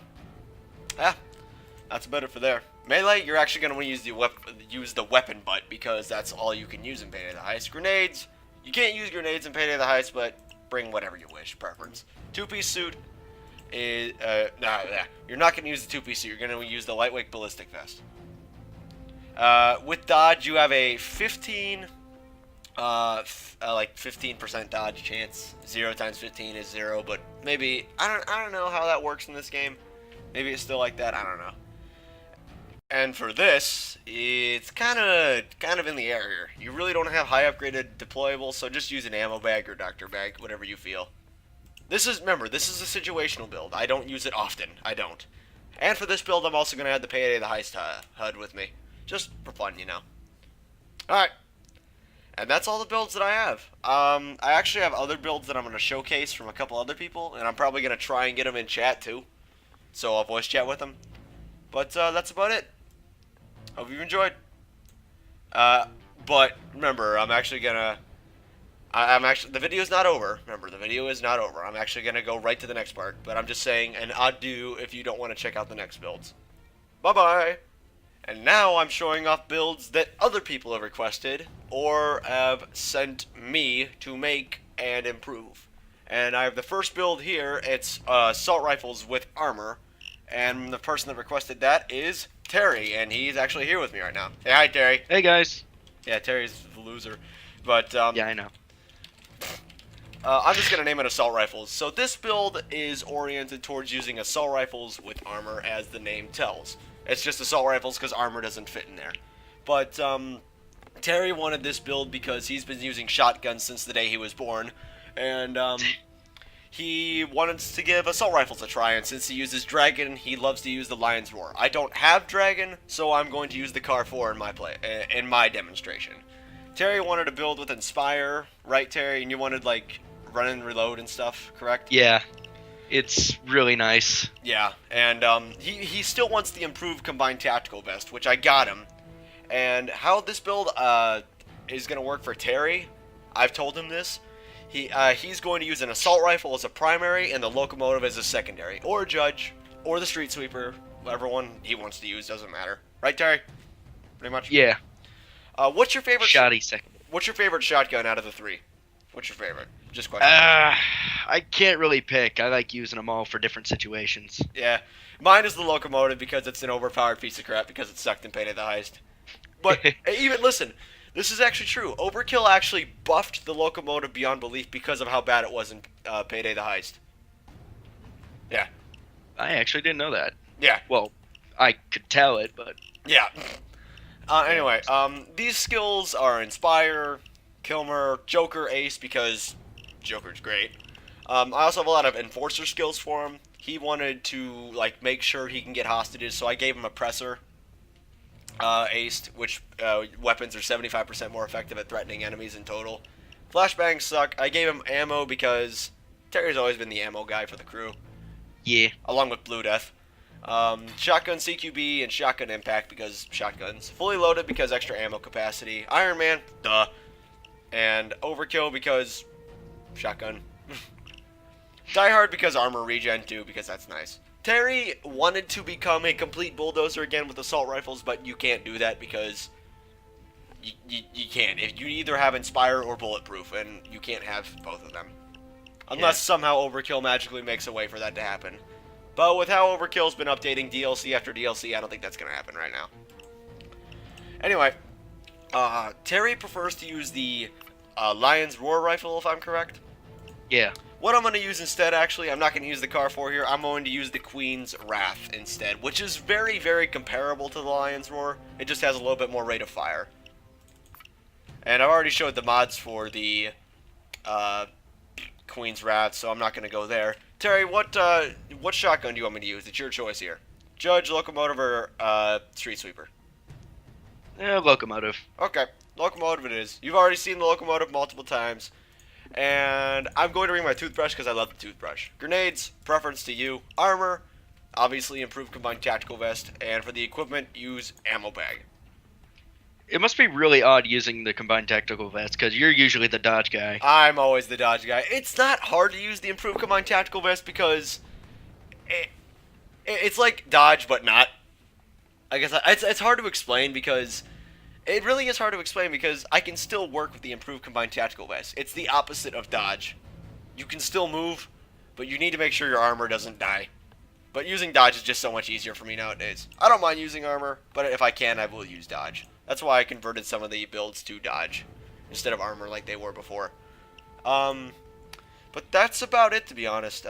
That's about it for there. Melee, you're actually going to want to use the weapon butt because that's all you can use in Payday the Heist. Grenades, you can't use grenades in Payday the Heist, but bring whatever you wish. Preference. Two-piece suit. You're not going to use the two-piece suit. You're going to use the lightweight ballistic vest. With dodge, you have a 15% dodge chance. 0 times 15 is 0, but maybe I don't know how that works in this game. Maybe it's still like that. I don't know. And for this, it's kind of in the air here. You really don't have high upgraded deployables, so just use an ammo bag or doctor bag, whatever you feel. Remember, this is a situational build. I don't use it often. I don't. And for this build, I'm also going to add the Payday the Heist HUD with me. Just for fun, you know. Alright. And that's all the builds that I have. I actually have other builds that I'm going to showcase from a couple other people, and I'm probably going to try and get them in chat, too. So I'll voice chat with them. But that's about it. Hope you've enjoyed. But remember, the video is not over. Remember, the video is not over. I'm actually going to go right to the next part. But I'm just saying an adieu if you don't want to check out the next builds. Bye-bye. And now I'm showing off builds that other people have requested or have sent me to make and improve. And I have the first build here. It's assault rifles with armor. And the person that requested that is Terry. And he's actually here with me right now. Say hi, Terry. Hey, guys. Yeah, Terry's the loser. But, yeah, I know. I'm just going to name it assault rifles. So this build is oriented towards using assault rifles with armor, as the name tells. It's just assault rifles because armor doesn't fit in there. But Terry wanted this build because he's been using shotguns since the day he was born. And he wanted to give assault rifles a try. And since he uses Dragon, he loves to use the Lion's Roar. I don't have Dragon, so I'm going to use the Car 4 in my demonstration. Terry wanted to build with Inspire, right, Terry? And you wanted, like, run and reload and stuff, correct? Yeah, it's really nice. Yeah, and he still wants the improved combined tactical vest, which I got him. And how this build is going to work for Terry, I've told him this. He's going to use an assault rifle as a primary and the locomotive as a secondary, or a judge, or the street sweeper, whatever one he wants to use, doesn't matter. Right, Terry? Pretty much? Yeah. What's your favorite? Shoddy second. What's your favorite shotgun out of the three? What's your favorite? Just question. I can't really pick. I like using them all for different situations. Yeah, mine is the locomotive because it's an overpowered piece of crap because it sucked in Payday the Heist. But even listen, this is actually true. Overkill actually buffed the locomotive beyond belief because of how bad it was in Payday the Heist. Yeah. I actually didn't know that. Yeah. Well, I could tell it, but yeah. Anyway, these skills are Inspire, Kilmer, Joker, Ace, because Joker's great. I also have a lot of Enforcer skills for him. He wanted to, like, make sure he can get hostages, so I gave him Oppressor. aced, which weapons are 75% more effective at threatening enemies in total. Flashbangs suck. I gave him ammo because Terry's always been the ammo guy for the crew, Yeah. along with Blue Death. Shotgun CQB and shotgun impact because shotguns. Fully loaded because extra ammo capacity. Iron Man, duh. And overkill because shotgun. Die Hard because armor regen too, because that's nice. Terry wanted to become a complete bulldozer again with assault rifles, but you can't do that because you can't. If you either have Inspire or Bulletproof, and you can't have both of them. Unless somehow Overkill magically makes a way for that to happen. But with how Overkill's been updating DLC after DLC, I don't think that's going to happen right now. Anyway, Terry prefers to use the Lion's Roar rifle, if I'm correct. Yeah. What I'm going to use instead, actually, I'm not going to use the Car 4 here. I'm going to use the Queen's Wrath instead, which is very, very comparable to the Lion's Roar. It just has a little bit more rate of fire. And I've already showed the mods for the Queen's Wrath, so I'm not going to go there. Terry, what shotgun do you want me to use? It's your choice here. Judge, Locomotive, or Street Sweeper? Locomotive. Okay, Locomotive it is. You've already seen the Locomotive multiple times. And I'm going to bring my toothbrush because I love the toothbrush. Grenades, preference to you. Armor, obviously improved combined tactical vest. And for the equipment, use ammo bag. It must be really odd using the combined tactical vest, because you're usually the dodge guy. I'm always the dodge guy. It's not hard to use the improved combined tactical vest because it's like dodge, but not. I guess it's hard to explain because... It really is hard to explain because I can still work with the improved combined tactical vest. It's the opposite of dodge. You can still move, but you need to make sure your armor doesn't die. But using dodge is just so much easier for me nowadays. I don't mind using armor, but if I can, I will use dodge. That's why I converted some of the builds to dodge instead of armor like they were before. But that's about it, to be honest.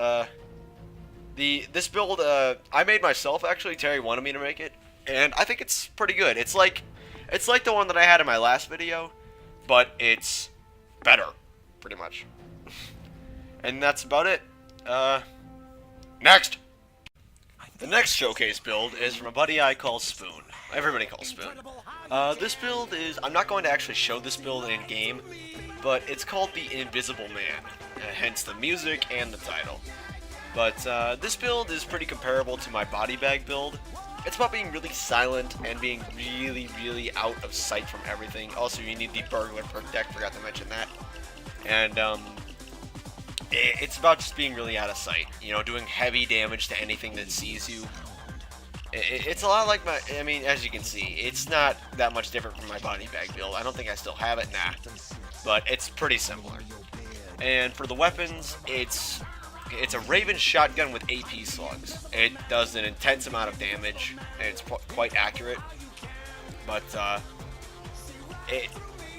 This build I made myself, actually. Terry wanted me to make it, and I think it's pretty good. It's like the one that I had in my last video, but it's better, pretty much. And that's about it. Next! The next showcase build is from a buddy I call Spoon. Everybody calls Spoon. This build is... I'm not going to actually show this build in-game, but it's called the Invisible Man, hence the music and the title. But this build is pretty comparable to my Bodybag build. It's about being really silent and being really, really out of sight from everything. Also, you need the Burglar perk deck, forgot to mention that. And, it's about just being really out of sight. You know, doing heavy damage to anything that sees you. It's a lot like my... I mean, as you can see, it's not that much different from my Bodybag build. I don't think I still have it, nah. But it's pretty similar. And for the weapons, it's a Raven shotgun with AP slugs. It does an intense amount of damage, and it's quite accurate. But,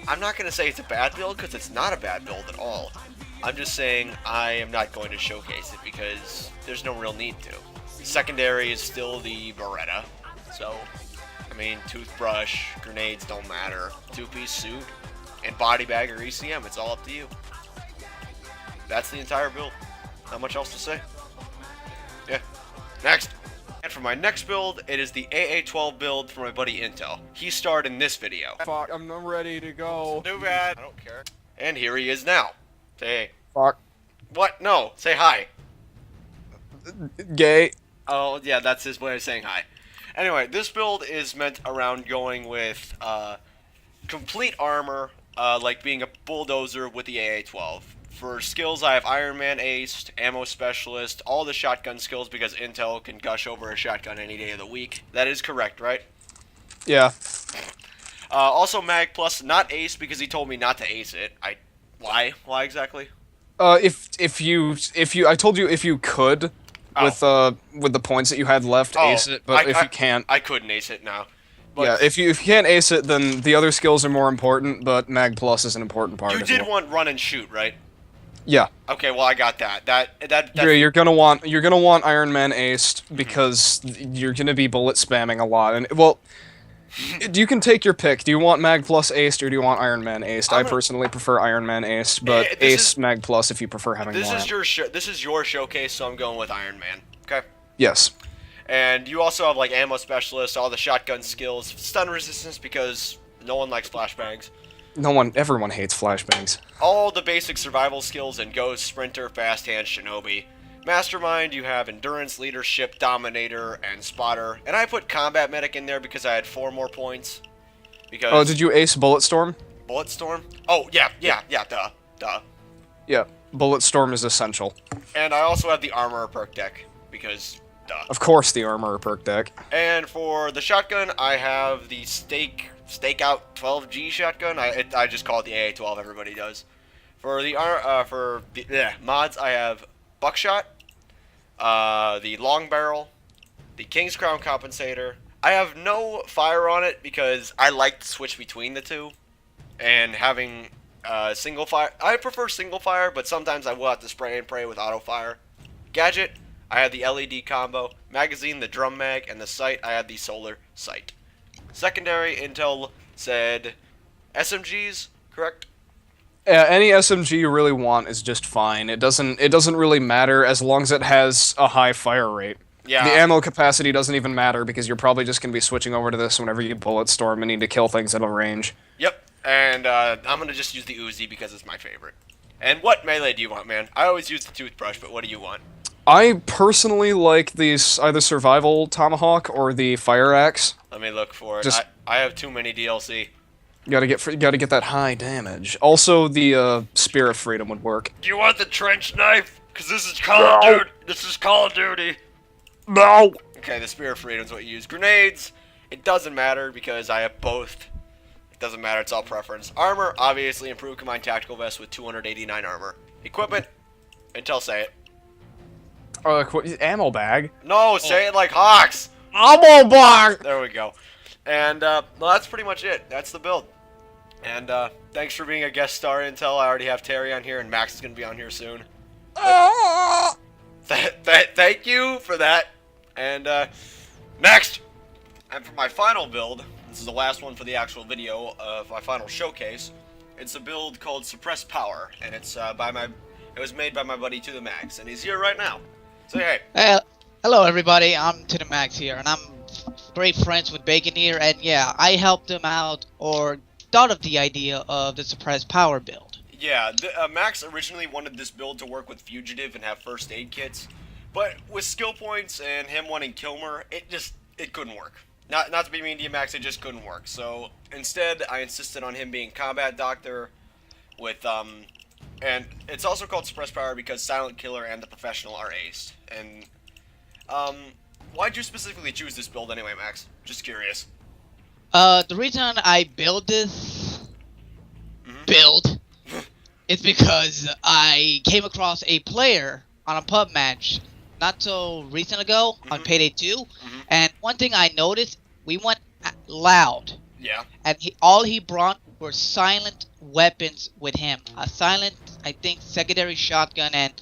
I'm not going to say it's a bad build, because it's not a bad build at all. I'm just saying I am not going to showcase it, because there's no real need to. Secondary is still the Beretta, so, I mean, toothbrush, grenades don't matter. Two-piece suit, and Bodybag or ECM, it's all up to you. That's the entire build. Not much else to say. Yeah. Next. And for my next build, it is the AA-12 build for my buddy Intel. He starred in this video. Fuck, I'm not ready to go. Too bad. I don't care. And here he is now. Say hey. Fuck. What? No. Say hi. Gay. Oh, yeah, that's his way of saying hi. Anyway, this build is meant around going with complete armor, like being a bulldozer with the AA-12. For skills, I have Iron Man aced, Ammo Specialist, all the shotgun skills because Intel can gush over a shotgun any day of the week. That is correct, right? Yeah. Also Mag Plus, not ace because he told me not to ace it. Why? Why exactly? If you I told you if you could with the points that you had left ace it, but if you can't, I couldn't ace it now. But yeah, if you can't ace it, then the other skills are more important, but Mag Plus is an important part. You did want run and shoot, right? Yeah. Okay, well I got that. You're gonna want Iron Man aced because you're gonna be bullet spamming a lot, and well, you can take your pick. Do you want Mag Plus aced or do you want Iron Man aced? I personally prefer Iron Man aced, but ace Mag Plus if you prefer having more. This is your showcase, so I'm going with Iron Man. Okay. Yes. And you also have like ammo specialists, all the shotgun skills, stun resistance because no one likes flashbangs. Everyone hates flashbangs. All the basic survival skills in Ghost, Sprinter, Fast Hand, Shinobi. Mastermind, you have Endurance, Leadership, Dominator, and Spotter. And I put Combat Medic in there because I had 4 more points. Because Oh, did you ace Bulletstorm? Bulletstorm? Oh, yeah, duh. Yeah, Bulletstorm is essential. And I also have the Armorer perk deck because, duh. Of course, the Armorer perk deck. And for the shotgun, I have the Stakeout 12G shotgun. I just call it the AA12. Everybody does. For the mods, I have Buckshot, the Long Barrel, the King's Crown Compensator. I have no fire on it because I like to switch between the two, and having single fire. I prefer single fire, but sometimes I will have to spray and pray with auto fire. Gadget, I have the LED combo. Magazine, the drum mag, and the sight, I have the solar sight. Secondary intel said SMGs, correct? Any SMG you really want is just fine. It doesn't really matter as long as it has a high fire rate. Yeah. The ammo capacity doesn't even matter because you're probably just going to be switching over to this whenever you Bulletstorm and need to kill things at a range. Yep. And I'm going to just use the Uzi because it's my favorite. And what melee do you want, man? I always use the toothbrush, but what do you want? I personally like these either Survival Tomahawk or the Fire Axe. Let me look for it. Just- I have too many DLC. You gotta get that high damage. Also, the Spear of Freedom would work. Do you want the trench knife? Because this is Call of Duty. This is Call of Duty. No! Okay, the Spear of Freedom is what you use. Grenades, it doesn't matter because I have both. It doesn't matter, it's all preference. Armor, obviously improved Combined Tactical Vest with 289 armor. Equipment, Intel say it. Ammo bag? No, say it like Hawks! Ammo bag! There we go. And, well, that's pretty much it. That's the build. And, thanks for being a guest star, Intel. I already have Terry on here, and Max is going to be on here soon. Thank you for that. And, next! And for my final build, this is the last one for the actual video of my final showcase. It's a build called Suppressed Power, and it's, it was made by my buddy To The Max, and he's here right now. Say hey. Hello everybody, I'm To The Max here, and I'm great friends with Bacon here, and yeah, I helped him out, or thought of the idea of the Suppressed Power build. Yeah, Max originally wanted this build to work with Fugitive and have first aid kits, but with skill points and him wanting Kilmer, it couldn't work. Not to be mean to you, Max, it just couldn't work. So instead, I insisted on him being Combat Doctor with, and it's also called Suppressed Power because Silent Killer and the Professional are aced. And, why'd you specifically choose this build anyway, Max? Just curious. The reason I built this build is because I came across a player on a pub match not so recent ago on Payday 2, and one thing I noticed, we went loud. Yeah. And all he brought were silent weapons with him. A silent, I think, secondary shotgun and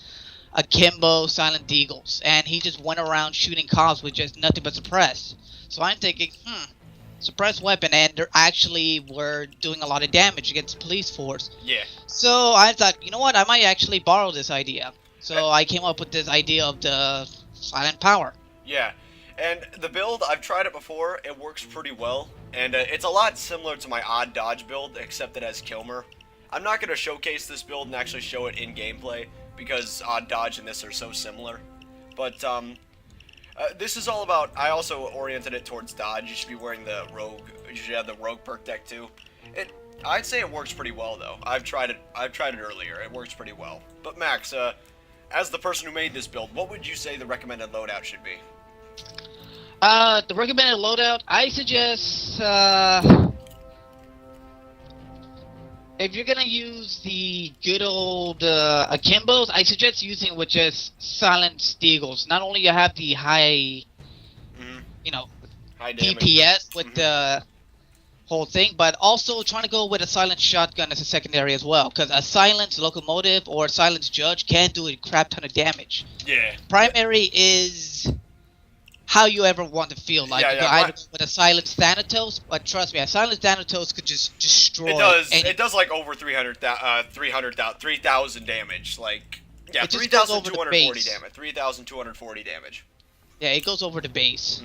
Akimbo silent deagles. And he just went around shooting cops with just nothing but suppressed. So I'm thinking, suppressed weapon, and they actually were doing a lot of damage against the police force. Yeah. So I thought, you know what, I might actually borrow this idea. So I came up with this idea of the silent power. Yeah. And the build, I've tried it before, it works pretty well, and it's a lot similar to my Odd Dodge build, except it has Kilmer. I'm not going to showcase this build and actually show it in gameplay, because Odd Dodge and this are so similar. But, this is all about, I also oriented it towards Dodge. You should be wearing the Rogue, you should have the Rogue perk deck too. I'd say it works pretty well though. I've tried it earlier, it works pretty well. But Max, as the person who made this build, what would you say the recommended loadout should be? The recommended loadout, I suggest, if you're gonna use the good old Akimbos, I suggest using with just silent steagles. Not only you have the high, you know, High damage. DPS with the whole thing, but also trying to go with a silent shotgun as a secondary as well, because a silenced locomotive or a silenced judge can do a crap ton of damage. Yeah. Primary is how you ever want to feel like. You go either go with a silenced Thanatos, but trust me, a silenced Thanatos could just destroy. It does like over 3,000 damage. Like, yeah, 3,240 damage. 3,240 damage. Yeah, it goes over the base.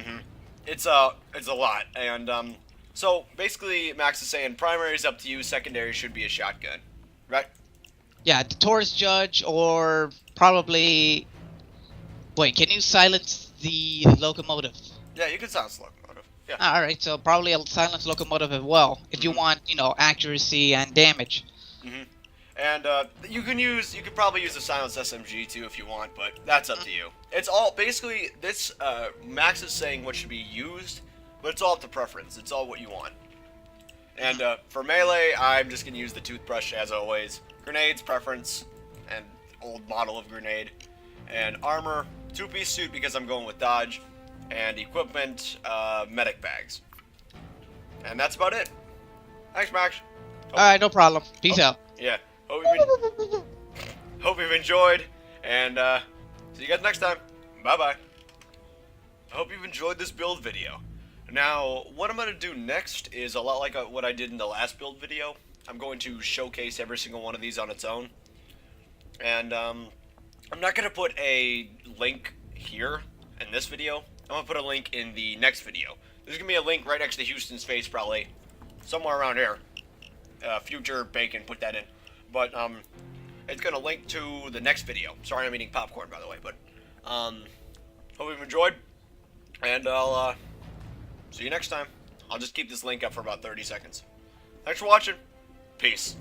It's a lot, and so basically Max is saying primary is up to you, secondary should be a shotgun, right? Yeah, the Taurus Judge or probably. Wait, can you silence the locomotive? Yeah, you can silence locomotive. Yeah. All right, so probably a silence locomotive as well if you want, accuracy and damage. And you could probably use a silenced SMG too if you want, but that's up to you. It's all basically this. Max is saying what should be used, but it's all up to preference. It's all what you want. And for melee, I'm just gonna use the toothbrush as always. Grenades preference, and old model of grenade. And armor, 2-piece suit because I'm going with dodge, and equipment, medic bags. And that's about it. Thanks, Max. All right, no problem. Peace out. Yeah. Hope you've enjoyed, and see you guys next time. Bye-bye. I hope you've enjoyed this build video. Now, what I'm going to do next is a lot like what I did in the last build video. I'm going to showcase every single one of these on its own. And I'm not going to put a link here in this video. I'm going to put a link in the next video. There's going to be a link right next to Houston's face, probably. Somewhere around here. Future Bacon, put that in. But, it's going to link to the next video. Sorry I'm eating popcorn, by the way, but, hope you've enjoyed, and I'll, see you next time. I'll just keep this link up for about 30 seconds. Thanks for watching. Peace.